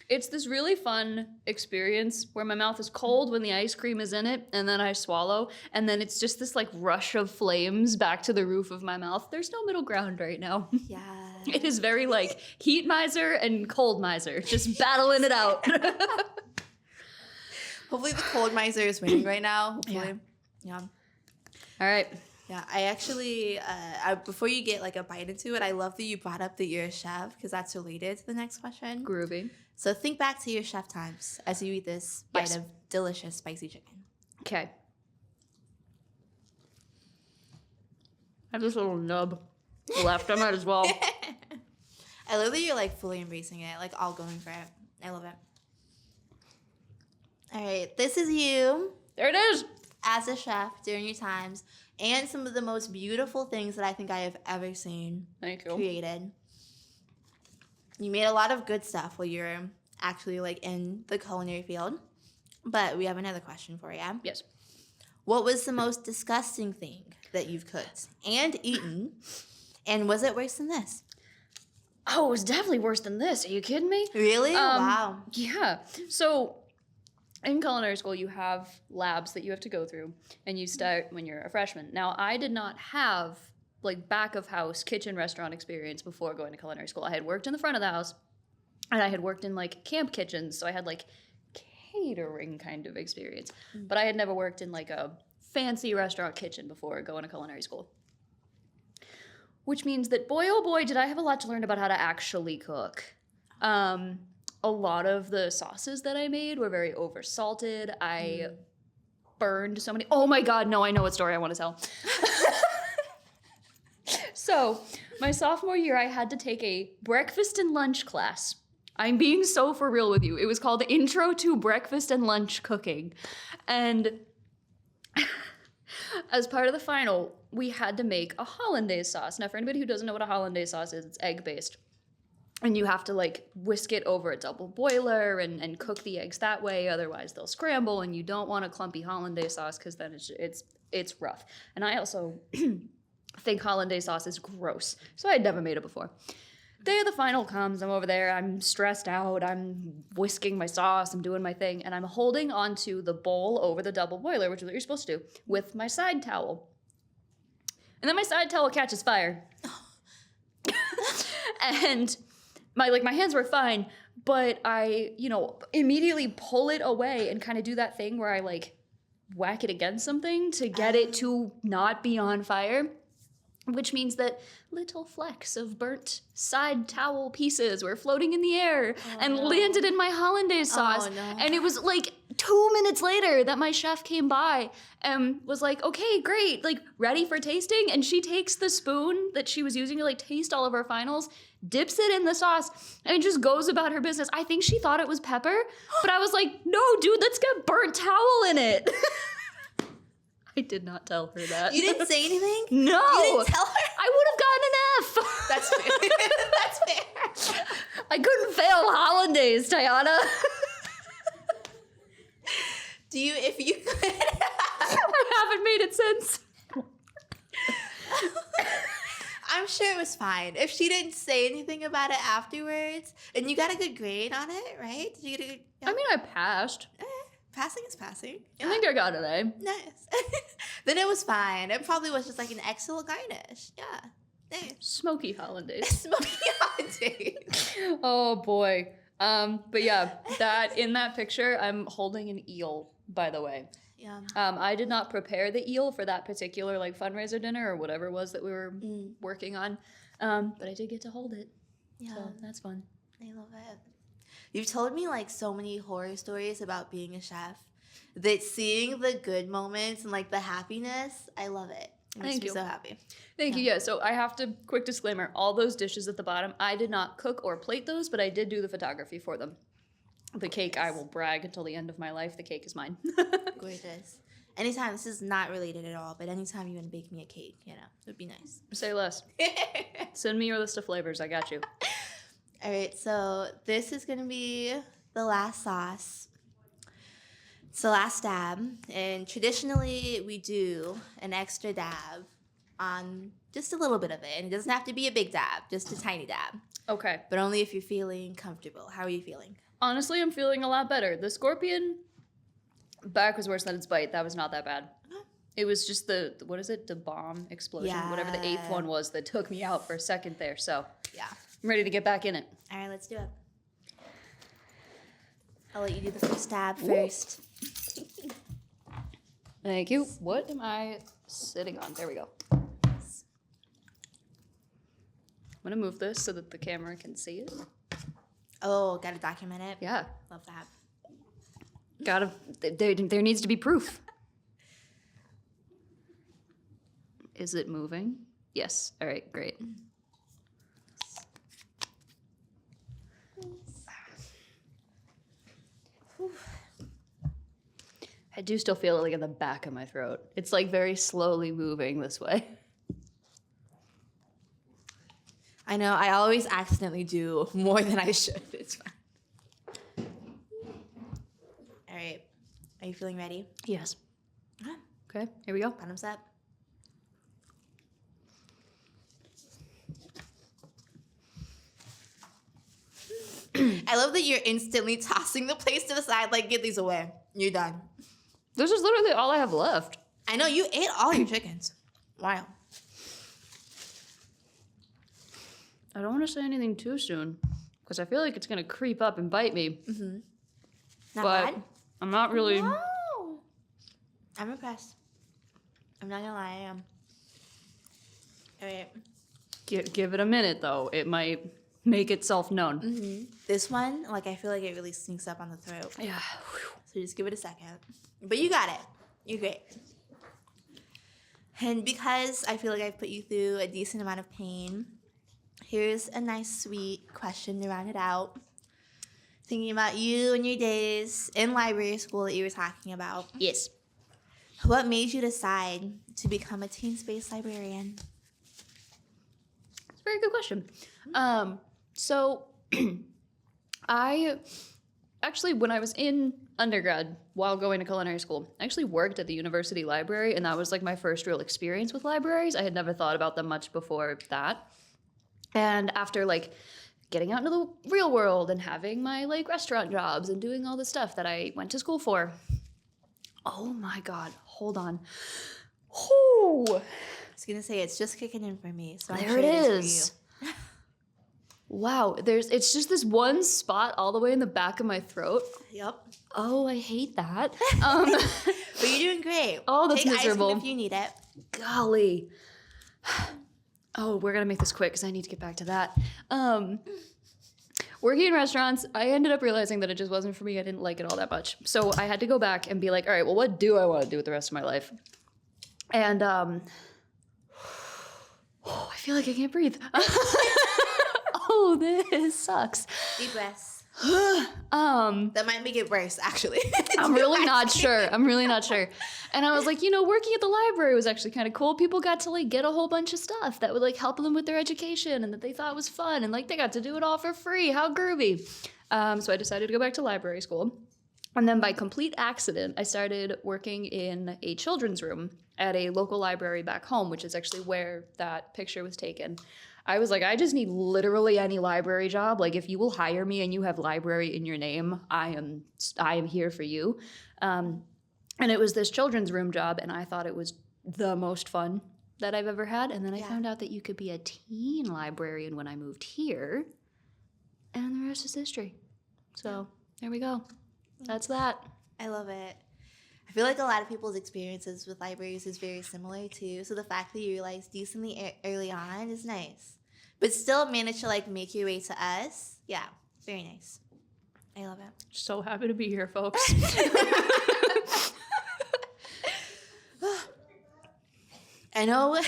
[SPEAKER 2] It's this really fun experience where my mouth is cold when the ice cream is in it, and then I swallow, and then it's just this like rush of flames back to the roof of my mouth. There's no middle ground right now.
[SPEAKER 1] Yeah.
[SPEAKER 2] It is very like heat miser and cold miser, just battling it out.
[SPEAKER 1] Hopefully the cold miser is winning right now. Hopefully. Yeah.
[SPEAKER 2] All right.
[SPEAKER 1] Yeah, I actually, before you get like a bite into it, I love that you brought up that you're a chef because that's related to the next question.
[SPEAKER 2] Groovy.
[SPEAKER 1] So think back to your chef times as you eat this bite of delicious spicy chicken.
[SPEAKER 2] Okay. I have this little nub left. I might as well.
[SPEAKER 1] I love that you're like fully embracing it, like all going for it. I love it. All right, this is you
[SPEAKER 2] There it is.
[SPEAKER 1] as a chef during your times and some of the most beautiful things that I think I have ever seen
[SPEAKER 2] Thank you.
[SPEAKER 1] created. You made a lot of good stuff while you're actually like in the culinary field. But we have another question for you.
[SPEAKER 2] Yes.
[SPEAKER 1] What was the most disgusting thing that you've cooked and eaten? And was it worse than this?
[SPEAKER 2] Oh, it was definitely worse than this. Are you kidding me?
[SPEAKER 1] Really? Wow.
[SPEAKER 2] Yeah. So in culinary school, you have labs that you have to go through, and you start when you're a freshman. Now, I did not have like back of house kitchen restaurant experience before going to culinary school. I had worked in the front of the house, and I had worked in like camp kitchens, so I had like catering kind of experience. But I had never worked in like a fancy restaurant kitchen before going to culinary school. Which means that boy, oh boy, did I have a lot to learn about how to actually cook. A lot of the sauces that I made were very oversalted. I burned so many. Oh my God, no, I know what story I want to tell. So, my sophomore year, I had to take a breakfast and lunch class. I'm being so for real with you. It was called Intro to Breakfast and Lunch Cooking. And as part of the final, we had to make a hollandaise sauce. Now, for anybody who doesn't know what a hollandaise sauce is, it's egg-based. And you have to like whisk it over a double boiler and cook the eggs that way, otherwise they'll scramble, and you don't want a clumpy hollandaise sauce because then it's rough. And I also think hollandaise sauce is gross, so I had never made it before. Day of the final comes, I'm over there, I'm stressed out, I'm whisking my sauce, I'm doing my thing, and I'm holding onto the bowl over the double boiler, which is what you're supposed to do, with my side towel. And then my side towel catches fire. And my hands were fine, but I, immediately pull it away and kind of do that thing where I like whack it against something to get it to not be on fire. Which means that little flecks of burnt side towel pieces were floating in the air and landed in my hollandaise sauce.
[SPEAKER 1] Oh, no.
[SPEAKER 2] And it was like 2 minutes later that my chef came by and was like, okay, great, like ready for tasting. And she takes the spoon that she was using to like taste all of our finals, dips it in the sauce, and just goes about her business. I think she thought it was pepper, but I was like, no, dude, that's got burnt towel in it. I did not tell her that.
[SPEAKER 1] You didn't say anything?
[SPEAKER 2] No.
[SPEAKER 1] You didn't tell her?
[SPEAKER 2] I would have gotten an F.
[SPEAKER 1] That's fair. That's fair.
[SPEAKER 2] I couldn't fail hollandaise, Tiana.
[SPEAKER 1] Do you, if you could...
[SPEAKER 2] I haven't made it since.
[SPEAKER 1] I'm sure it was fine. If she didn't say anything about it afterwards, and you got a good grade on it, right? Did you get a good...
[SPEAKER 2] I mean, I passed.
[SPEAKER 1] Passing is passing.
[SPEAKER 2] I think I got an A.
[SPEAKER 1] Nice. Then it was fine. It probably was just like an excellent garnish. Yeah. Nice.
[SPEAKER 2] Smoky hollandaise.
[SPEAKER 1] Smoky hollandaise.
[SPEAKER 2] Oh boy. But yeah, that in that picture, I'm holding an eel, by the way.
[SPEAKER 1] Yeah.
[SPEAKER 2] I did not prepare the eel for that particular like fundraiser dinner or whatever it was that we were working on. But I did get to hold it.
[SPEAKER 1] Yeah.
[SPEAKER 2] So that's fun.
[SPEAKER 1] I love it. You've told me like so many horror stories about being a chef that seeing the good moments and like the happiness, I love it. It makes
[SPEAKER 2] Thank
[SPEAKER 1] me
[SPEAKER 2] you.
[SPEAKER 1] so happy.
[SPEAKER 2] Thank you. Yeah, so I have to, quick disclaimer, all those dishes at the bottom, I did not cook or plate those, but I did do the photography for them. The cake, I will brag until the end of my life, the cake is mine.
[SPEAKER 1] Gorgeous. Anytime, this is not related at all, but anytime you want to bake me a cake, you know, it would be nice.
[SPEAKER 2] Say less. Send me your list of flavors, I got you.
[SPEAKER 1] All right, so this is going to be the last sauce. It's the last dab, and traditionally we do an extra dab on just a little bit of it, and it doesn't have to be a big dab, just a tiny dab,
[SPEAKER 2] Okay.
[SPEAKER 1] but only if you're feeling comfortable. How are you feeling?
[SPEAKER 2] Honestly, I'm feeling a lot better. The scorpion back was worse than its bite. That was not that bad. It was just the what is it? The bomb explosion, whatever the 8th one was that took me out for a second there. So
[SPEAKER 1] Yeah.
[SPEAKER 2] I'm ready to get back in it.
[SPEAKER 1] All right, let's do it. I'll let you do the first dab first.
[SPEAKER 2] Thank you. What am I sitting on? There we go. I'm gonna move this so that the camera can see it.
[SPEAKER 1] Oh, gotta document it.
[SPEAKER 2] Yeah.
[SPEAKER 1] Love that.
[SPEAKER 2] Gotta, there needs to be proof. Is it moving? Yes. All right, great. I do still feel it like in the back of my throat. It's like very slowly moving this way.
[SPEAKER 1] I know, I always accidentally do more than I should. It's fine. All right, are you feeling ready?
[SPEAKER 2] Yes.
[SPEAKER 1] Ah,
[SPEAKER 2] Okay, here we go.
[SPEAKER 1] bottoms up. I love that you're instantly tossing the plates to the side, like, get these away. You're done.
[SPEAKER 2] This is literally all I have left.
[SPEAKER 1] I know, you ate all your chickens. Wow.
[SPEAKER 2] I don't want to say anything too soon because I feel like it's going to creep up and bite me.
[SPEAKER 1] Not
[SPEAKER 2] but
[SPEAKER 1] bad?
[SPEAKER 2] I'm not really...
[SPEAKER 1] Wow. I'm impressed. I'm not gonna lie, I am. All right.
[SPEAKER 2] Give it a minute, though. It might make itself known.
[SPEAKER 1] This one, like, I feel like it really sneaks up on the throat.
[SPEAKER 2] Yeah.
[SPEAKER 1] So just give it a second. But you got it. You're great. And because I feel like I've put you through a decent amount of pain, here's a nice, sweet question to round it out. Thinking about you and your days in library school that you were talking about.
[SPEAKER 2] Yes.
[SPEAKER 1] What made you decide to become a teen space librarian?
[SPEAKER 2] It's a very good question. So I actually, when I was in undergrad while going to culinary school, I actually worked at the university library, and that was like my first real experience with libraries. I had never thought about them much before that. And after like getting out into the real world and having my like restaurant jobs and doing all the stuff that I went to school for, oh my God, hold on. Whoo!
[SPEAKER 1] I was gonna say it's just kicking in for me, so I'm
[SPEAKER 2] There
[SPEAKER 1] sure
[SPEAKER 2] it
[SPEAKER 1] it is
[SPEAKER 2] is.
[SPEAKER 1] for you.
[SPEAKER 2] Wow, it's just this one spot all the way in the back of my throat.
[SPEAKER 1] Yep.
[SPEAKER 2] Oh, I hate that.
[SPEAKER 1] But you're doing great.
[SPEAKER 2] Oh, that's
[SPEAKER 1] Take
[SPEAKER 2] miserable.
[SPEAKER 1] ice cream if you need it.
[SPEAKER 2] Golly. Oh, we're gonna make this quick because I need to get back to that. Working in restaurants, I ended up realizing that it just wasn't for me. I didn't like it all that much. So I had to go back and be like, all right, well, what do I want to do with the rest of my life? And I feel like I can't breathe. Oh, this sucks.
[SPEAKER 1] Deep breaths.
[SPEAKER 2] That
[SPEAKER 1] might make it worse, actually.
[SPEAKER 2] I'm really not sure. And I was like, working at the library was actually kind of cool. People got to like get a whole bunch of stuff that would like help them with their education and that they thought was fun. And like they got to do it all for free. How groovy. So I decided to go back to library school. And then by complete accident, I started working in a children's room at a local library back home, which is actually where that picture was taken. I was like, I just need literally any library job. Like, if you will hire me and you have library in your name, I am here for you. And it was this children's room job, and I thought it was the most fun that I've ever had. And then I found out that you could be a teen librarian when I moved here, and the rest is history. So there we go. That's that.
[SPEAKER 1] I love it. I feel like a lot of people's experiences with libraries is very similar too. So the fact that you realized decently early on is nice, but still managed to like make your way to us. Yeah, very nice. I love it.
[SPEAKER 2] So happy to be here, folks.
[SPEAKER 1] I know.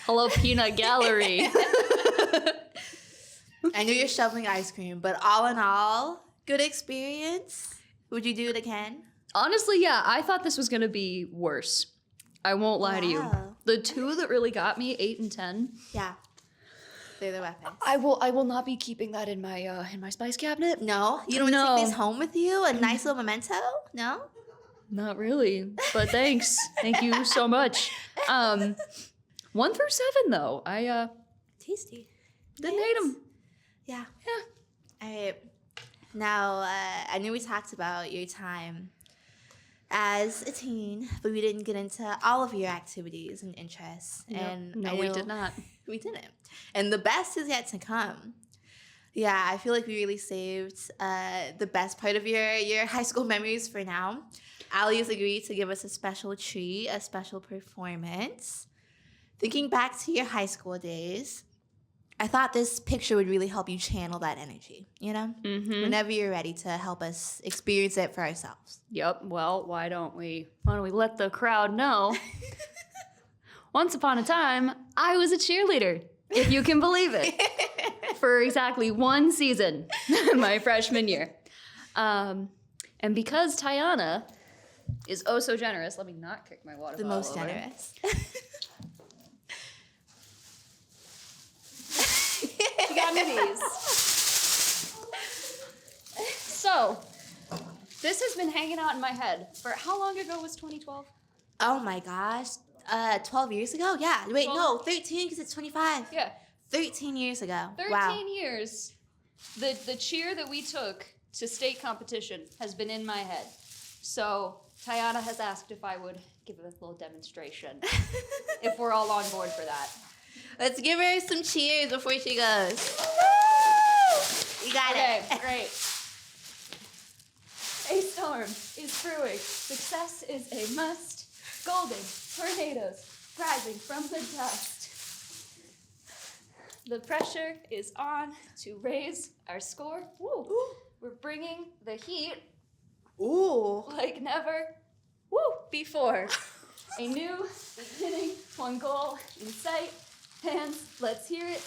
[SPEAKER 2] Hello, Peanut Gallery.
[SPEAKER 1] I know you're shoveling ice cream, but all in all, good experience. Would you do it again?
[SPEAKER 2] Honestly, yeah. I thought this was going to be worse. I won't lie to you.
[SPEAKER 1] Wow.
[SPEAKER 2] The two that really got me, 8 and 10.
[SPEAKER 1] Yeah, they're the weapons.
[SPEAKER 2] I will not be keeping that in my spice cabinet.
[SPEAKER 1] No, you don't
[SPEAKER 2] No.
[SPEAKER 1] take these home with you? A nice little memento? No.
[SPEAKER 2] Not really, but thanks. Thank you so much. 1 through 7 though. I
[SPEAKER 1] Tasty.
[SPEAKER 2] didn't hate them.
[SPEAKER 1] Yeah.
[SPEAKER 2] Yeah.
[SPEAKER 1] All right. Now, I knew we talked about your time as a teen, but we didn't get into all of your activities and interests.
[SPEAKER 2] No, we did not.
[SPEAKER 1] We didn't. And the best is yet to come. Yeah, I feel like we really saved the best part of your high school memories for now. Ali's agreed to give us a special treat, a special performance. Thinking back to your high school days, I thought this picture would really help you channel that energy,
[SPEAKER 2] Mm-hmm.
[SPEAKER 1] Whenever you're ready to help us experience it for ourselves.
[SPEAKER 2] Yep. Well, why don't we let the crowd know? Once upon a time, I was a cheerleader, if you can believe it, for exactly 1 season, my freshman year. And because Tiana is oh so generous, let me not kick my water
[SPEAKER 1] The
[SPEAKER 2] bottle
[SPEAKER 1] most
[SPEAKER 2] over.
[SPEAKER 1] generous.
[SPEAKER 2] She got me these. So, this has been hanging out in my head for how long ago was 2012?
[SPEAKER 1] Oh my gosh. 12 years ago? Yeah. Wait,
[SPEAKER 2] 12?
[SPEAKER 1] no, 13 because it's 25.
[SPEAKER 2] Yeah.
[SPEAKER 1] 13 years ago.
[SPEAKER 2] 13
[SPEAKER 1] Wow.
[SPEAKER 2] years. The cheer that we took to state competition has been in my head. So Tiana has asked if I would give a little demonstration. If we're all on board for that.
[SPEAKER 1] Let's give her some cheers before she goes. You got
[SPEAKER 2] Okay,
[SPEAKER 1] it.
[SPEAKER 2] great. A storm is brewing. Success is a must. Golden tornadoes rising from the dust. The pressure is on to raise our score. Woo. We're bringing the heat
[SPEAKER 1] Ooh.
[SPEAKER 2] like never before. A new beginning, one goal in sight. Hands, let's hear it.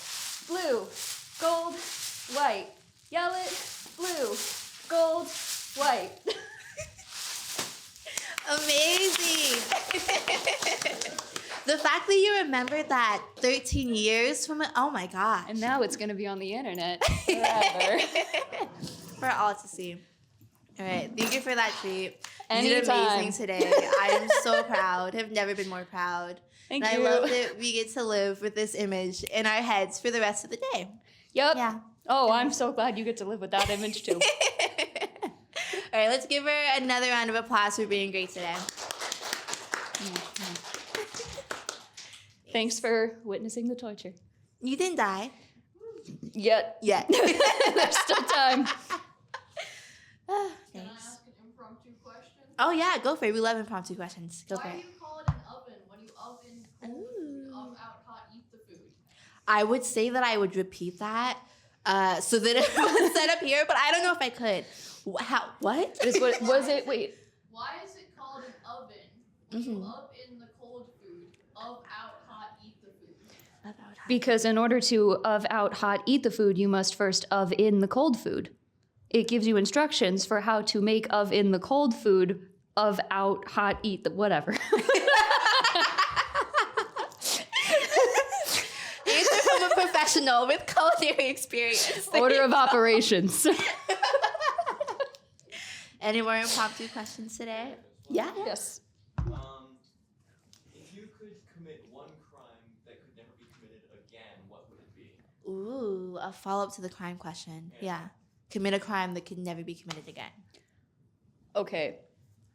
[SPEAKER 2] Blue, gold, white. Yell it. Blue, gold, white.
[SPEAKER 1] Amazing. The fact that you remembered that 13 years from it, oh my gosh.
[SPEAKER 2] And now it's going to be on the internet forever.
[SPEAKER 1] For all to see. All right, thank you for that treat. You did
[SPEAKER 2] Anytime.
[SPEAKER 1] amazing today. I am so proud. Have never been more proud.
[SPEAKER 2] Thank
[SPEAKER 1] and
[SPEAKER 2] you.
[SPEAKER 1] I love that we get to live with this image in our heads for the rest of the day.
[SPEAKER 2] Yep.
[SPEAKER 1] Yeah.
[SPEAKER 2] Oh, I'm so glad you get to live with that image too.
[SPEAKER 1] All right, let's give her another round of applause for being great today.
[SPEAKER 2] Thanks for witnessing the torture.
[SPEAKER 1] You didn't die
[SPEAKER 2] Yet.
[SPEAKER 1] yet.
[SPEAKER 2] There's still time.
[SPEAKER 1] Thanks.
[SPEAKER 3] Can I ask an impromptu question?
[SPEAKER 1] Oh yeah, go for it. We love impromptu questions. Go for
[SPEAKER 3] Why do
[SPEAKER 1] it.
[SPEAKER 3] you call it an oven when you oven cold food,
[SPEAKER 1] Ooh.
[SPEAKER 3] out hot eat the food?
[SPEAKER 1] I would say that I would repeat that So then it was set up here, but I don't know if I could. What?
[SPEAKER 2] Is what was it? Wait.
[SPEAKER 4] Why is it called an oven?
[SPEAKER 1] Mhm.
[SPEAKER 4] Up in the cold food, of out hot eat the food.
[SPEAKER 2] Because in order to of out hot eat the food, you must first of in the cold food. It gives you instructions for how to make of in the cold food, of out hot eat the whatever.
[SPEAKER 1] Answer from a professional with culinary experience.
[SPEAKER 2] Order of operations.
[SPEAKER 1] Any more impromptu questions today? Yeah.
[SPEAKER 2] Yes.
[SPEAKER 3] If you could commit one crime that could never be committed again, what would it be?
[SPEAKER 1] Ooh, a follow-up to the crime question. Yeah. Commit a crime that could never be committed again.
[SPEAKER 2] Okay.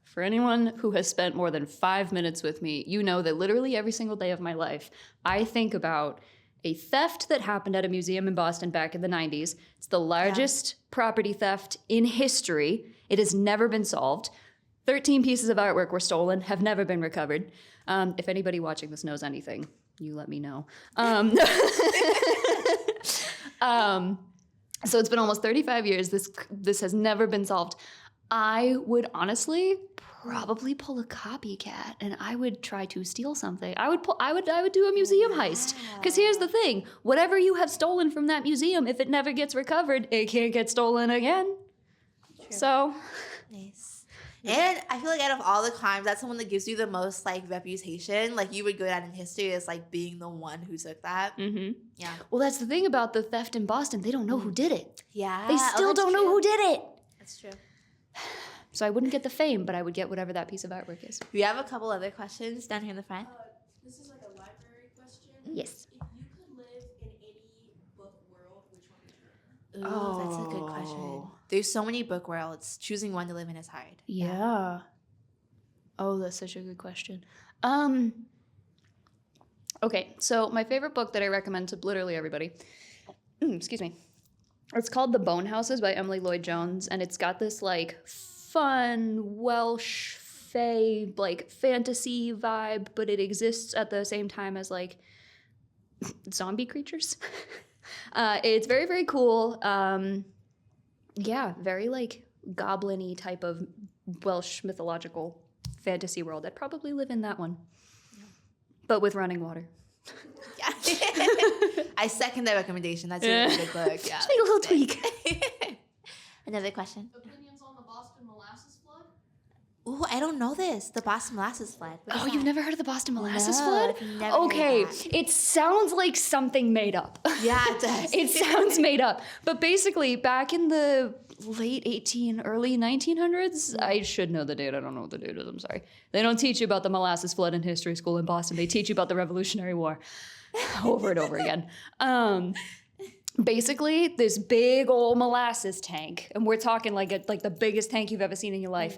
[SPEAKER 2] For anyone who has spent more than 5 minutes with me, you know that literally every single day of my life, I think about a theft that happened at a museum in Boston back in the 90s. It's the largest property theft in history. It has never been solved. 13 pieces of artwork were stolen, have never been recovered. If anybody watching this knows anything, you let me know. So it's been almost 35 years. This has never been solved. I would honestly probably pull a copycat and I would try to steal something. I would do a museum heist. Because here's the thing, whatever you have stolen from that museum, if it never gets recovered, it can't get stolen again.
[SPEAKER 1] True.
[SPEAKER 2] So
[SPEAKER 1] Nice. And I feel like out of all the crimes, that's the one that gives you the most like reputation. Like you would go down in history as like being the one who took that.
[SPEAKER 2] Mm-hmm.
[SPEAKER 1] Yeah.
[SPEAKER 2] Well, that's the thing about the theft in Boston. They don't know who did it.
[SPEAKER 1] Yeah.
[SPEAKER 2] They still don't know who did it.
[SPEAKER 1] That's true.
[SPEAKER 2] So I wouldn't get the fame, but I would get whatever that piece of artwork is.
[SPEAKER 1] We have a couple other questions down here in the front.
[SPEAKER 4] This is like a library question.
[SPEAKER 2] Yes.
[SPEAKER 4] If you could live in any book world, which one would you live in?
[SPEAKER 1] Ooh, that's a good question. There's so many book worlds. Choosing one to live in is hard.
[SPEAKER 2] Yeah. Oh, that's such a good question. Okay, so my favorite book that I recommend to literally everybody, excuse me, it's called The Bone Houses by Emily Lloyd Jones, and it's got this like fun Welsh fae like fantasy vibe, but it exists at the same time as like zombie creatures. It's very, very cool. Yeah, very like goblin-y type of Welsh mythological fantasy world. I'd probably live in that one. But with running water.
[SPEAKER 1] Yeah. I second that recommendation. That's a really good book. Yeah.
[SPEAKER 2] Just make a little tweak.
[SPEAKER 1] Another question.
[SPEAKER 4] Opinions on the Boston molasses flood?
[SPEAKER 1] Ooh, I don't know this. The Boston molasses flood. What is
[SPEAKER 2] Oh,
[SPEAKER 1] that?
[SPEAKER 2] you've never heard of the Boston molasses
[SPEAKER 1] No,
[SPEAKER 2] flood?
[SPEAKER 1] I've never heard
[SPEAKER 2] Okay,
[SPEAKER 1] that.
[SPEAKER 2] it sounds like something made up.
[SPEAKER 1] Yeah, it does.
[SPEAKER 2] It sounds made up. But basically, back in the late early 1900s, I should know the date. I don't know what the date is. I'm sorry. They don't teach you about the molasses flood in history school in Boston. They teach you about the Revolutionary War over and over again. Basically, this big old molasses tank, and we're talking like the biggest tank you've ever seen in your life,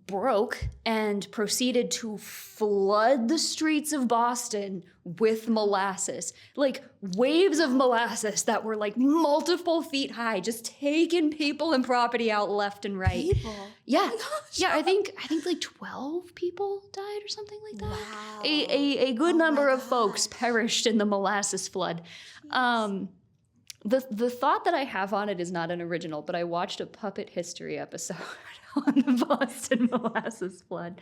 [SPEAKER 2] broke and proceeded to flood the streets of Boston with molasses. Like waves of molasses that were like multiple feet high, just taking people and property out left and right.
[SPEAKER 1] People.
[SPEAKER 2] Yeah.
[SPEAKER 1] Oh my gosh.
[SPEAKER 2] Yeah, I think like 12 people died or something like that.
[SPEAKER 1] Wow.
[SPEAKER 2] A good
[SPEAKER 1] Oh my
[SPEAKER 2] number of folks
[SPEAKER 1] gosh.
[SPEAKER 2] perished in the molasses flood. The thought that I have on it is not an original, but I watched a puppet history episode on the Boston molasses flood.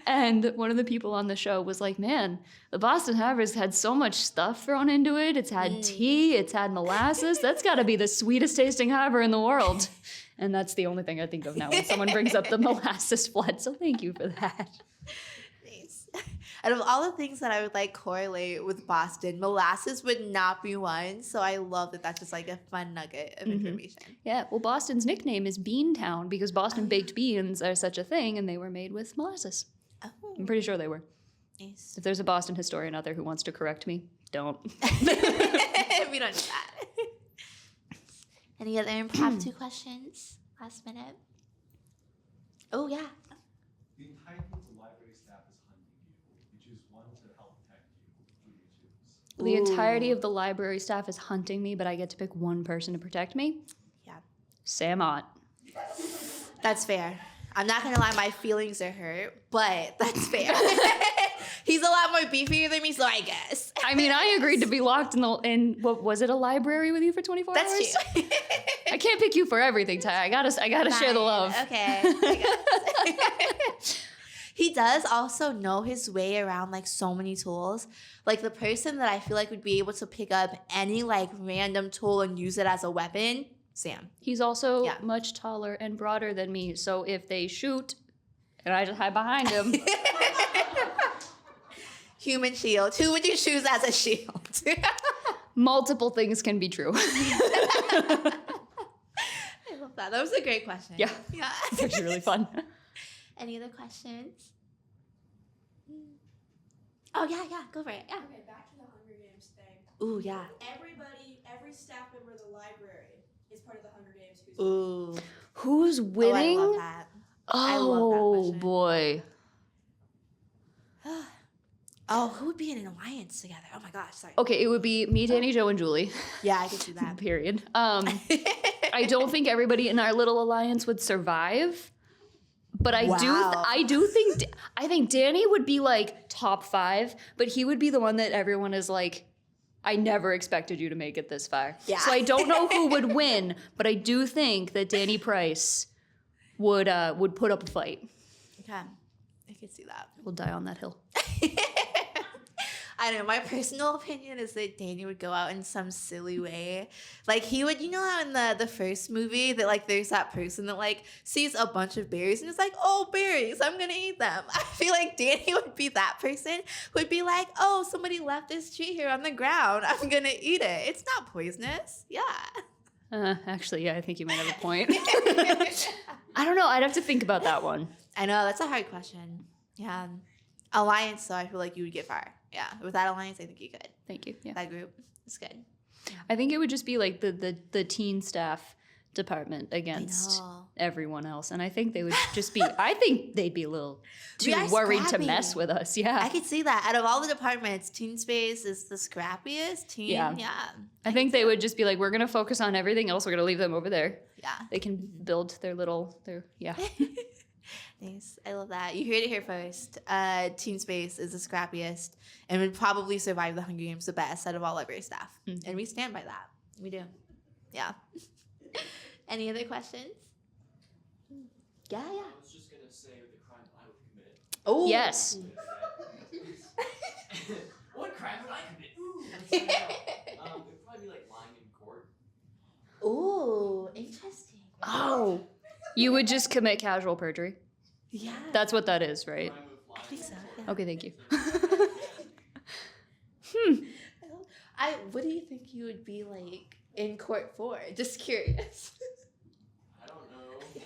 [SPEAKER 2] And one of the people on the show was like, man, the Boston Harbor's had so much stuff thrown into it. It's had tea, it's had molasses. That's got to be the sweetest tasting harbor in the world. And that's the only thing I think of now when someone brings up the molasses flood. So thank you for that.
[SPEAKER 1] Nice. Out of all the things that I would like correlate with Boston, molasses would not be one. So I love that that's just like a fun nugget of information.
[SPEAKER 2] Yeah, well, Boston's nickname is Beantown because Boston baked beans are such a thing and they were made with molasses.
[SPEAKER 1] Oh,
[SPEAKER 2] I'm pretty sure they were.
[SPEAKER 1] nice.
[SPEAKER 2] If there's a Boston historian out there who wants to correct me, don't.
[SPEAKER 1] We don't need that. Any other impromptu questions? Last minute. Oh, yeah.
[SPEAKER 5] The entirety of the library staff is hunting you. You choose one to help protect you. Who do you choose?
[SPEAKER 2] The entirety of the library staff is hunting me, but I get to pick one person to protect me.
[SPEAKER 1] Yeah.
[SPEAKER 2] Sam Ott.
[SPEAKER 1] That's fair. I'm not going to lie, my feelings are hurt, but that's fair. He's a lot more beefier than me, so I guess.
[SPEAKER 2] I mean, I agreed to be locked in what was it, a library with you for 24 hours?
[SPEAKER 1] That's true.
[SPEAKER 2] I can't pick you for everything, Ty. I gotta share the
[SPEAKER 1] Fine.
[SPEAKER 2] love.
[SPEAKER 1] Okay. I guess. He does also know his way around like so many tools. Like the person that I feel like would be able to pick up any like random tool and use it as a weapon, Sam.
[SPEAKER 2] He's also
[SPEAKER 1] Yeah.
[SPEAKER 2] much taller and broader than me, so if they shoot and I just hide behind him,
[SPEAKER 1] Human shield. Who would you choose as a shield?
[SPEAKER 2] multiple things can be true.
[SPEAKER 1] I love that. That was a great question.
[SPEAKER 2] Yeah.
[SPEAKER 1] Yeah.
[SPEAKER 2] It's actually really fun.
[SPEAKER 1] Any other questions? Oh yeah, go for it. Yeah.
[SPEAKER 4] Okay, back to the Hunger Games thing.
[SPEAKER 1] Ooh yeah.
[SPEAKER 4] Every staff member of the library is part of the Hunger Games.
[SPEAKER 1] Ooh.
[SPEAKER 2] Who's
[SPEAKER 1] Oh, I
[SPEAKER 2] winning?
[SPEAKER 1] love that. I love that
[SPEAKER 2] Oh
[SPEAKER 1] question.
[SPEAKER 2] boy.
[SPEAKER 1] Oh, who would be in an alliance together? Oh my gosh, sorry.
[SPEAKER 2] Okay, it would be me, Danny, Joe, and Julie.
[SPEAKER 1] Yeah, I could see that.
[SPEAKER 2] Period. I don't think everybody in our little alliance would survive, but I
[SPEAKER 1] Wow.
[SPEAKER 2] think Danny would be like top 5, but he would be the one that everyone is like, I never expected you to make it this far.
[SPEAKER 1] Yeah.
[SPEAKER 2] So I don't know who would win, but I do think that Danny Price would put up a fight.
[SPEAKER 1] Okay, I could see that.
[SPEAKER 2] We'll die on that hill.
[SPEAKER 1] I don't know. My personal opinion is that Danny would go out in some silly way. Like he would, you know how in the first movie that like there's that person that like sees a bunch of berries and is like, oh, berries, I'm gonna eat them. I feel like Danny would be that person who would be like, oh, somebody left this tree here on the ground. I'm gonna eat it. It's not poisonous. Yeah.
[SPEAKER 2] Actually, yeah, I think you might have a point. I don't know. I'd have to think about that one.
[SPEAKER 1] I know, that's a hard question. Yeah. Alliance, though, I feel like you would get far. Yeah. With that alliance, I think you could.
[SPEAKER 2] Thank you. Yeah.
[SPEAKER 1] That group is good.
[SPEAKER 2] I think it would just be like the teen staff department against
[SPEAKER 1] know.
[SPEAKER 2] everyone else. And I think they would just be, I think they'd be a little too
[SPEAKER 1] We are
[SPEAKER 2] worried to
[SPEAKER 1] scrappy.
[SPEAKER 2] mess with us. Yeah.
[SPEAKER 1] I could see that. Out of all the departments, Teen Space is the scrappiest.
[SPEAKER 2] Yeah.
[SPEAKER 1] Yeah.
[SPEAKER 2] I think they would just be like, we're going to focus on everything else. We're going to leave them over there.
[SPEAKER 1] Yeah.
[SPEAKER 2] They can build yeah.
[SPEAKER 1] Nice. I love that. You heard it here first. Teen Space is the scrappiest and would probably survive the Hunger Games the best out of all library staff.
[SPEAKER 2] Mm-hmm.
[SPEAKER 1] And we stand by that. We do. Yeah. Any other questions? Yeah.
[SPEAKER 3] I was just gonna say the crime I would commit.
[SPEAKER 1] Oh.
[SPEAKER 2] Yes.
[SPEAKER 3] What crime would I commit? Ooh, let's find out. It'd probably be like lying in court.
[SPEAKER 1] Ooh, interesting.
[SPEAKER 2] Oh. You would just commit casual perjury.
[SPEAKER 1] Yeah.
[SPEAKER 2] That's what that is, right?
[SPEAKER 3] Crime of lying
[SPEAKER 1] I think so.
[SPEAKER 3] in court.
[SPEAKER 1] Yeah.
[SPEAKER 2] Okay, thank you.
[SPEAKER 1] What do you think you would be like in court for? Just curious.
[SPEAKER 3] I don't know. A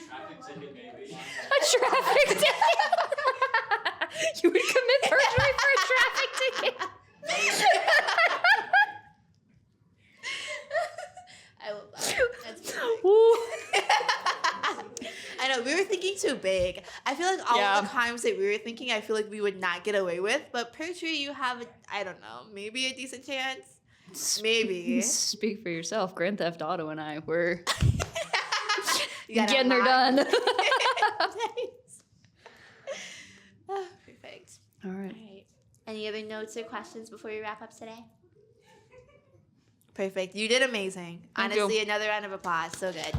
[SPEAKER 3] traffic ticket, maybe.
[SPEAKER 2] A traffic ticket. You would commit perjury for a traffic ticket.
[SPEAKER 1] I love that. That's perfect.
[SPEAKER 2] Ooh.
[SPEAKER 1] I know, we were thinking too big. I feel like all
[SPEAKER 2] Yeah.
[SPEAKER 1] of the crimes that we were thinking, I feel like we would not get away with. But perjury, you have, I don't know, maybe a decent chance. Maybe.
[SPEAKER 2] Speak for yourself. Grand Theft Auto and I were
[SPEAKER 1] You gotta
[SPEAKER 2] getting her
[SPEAKER 1] lie.
[SPEAKER 2] done.
[SPEAKER 1] Nice. Oh, perfect.
[SPEAKER 2] All
[SPEAKER 1] All
[SPEAKER 2] right.
[SPEAKER 1] right. Any other notes or questions before we wrap up today? Perfect. You did amazing.
[SPEAKER 2] Thank you.
[SPEAKER 1] Honestly, another round of applause. So good.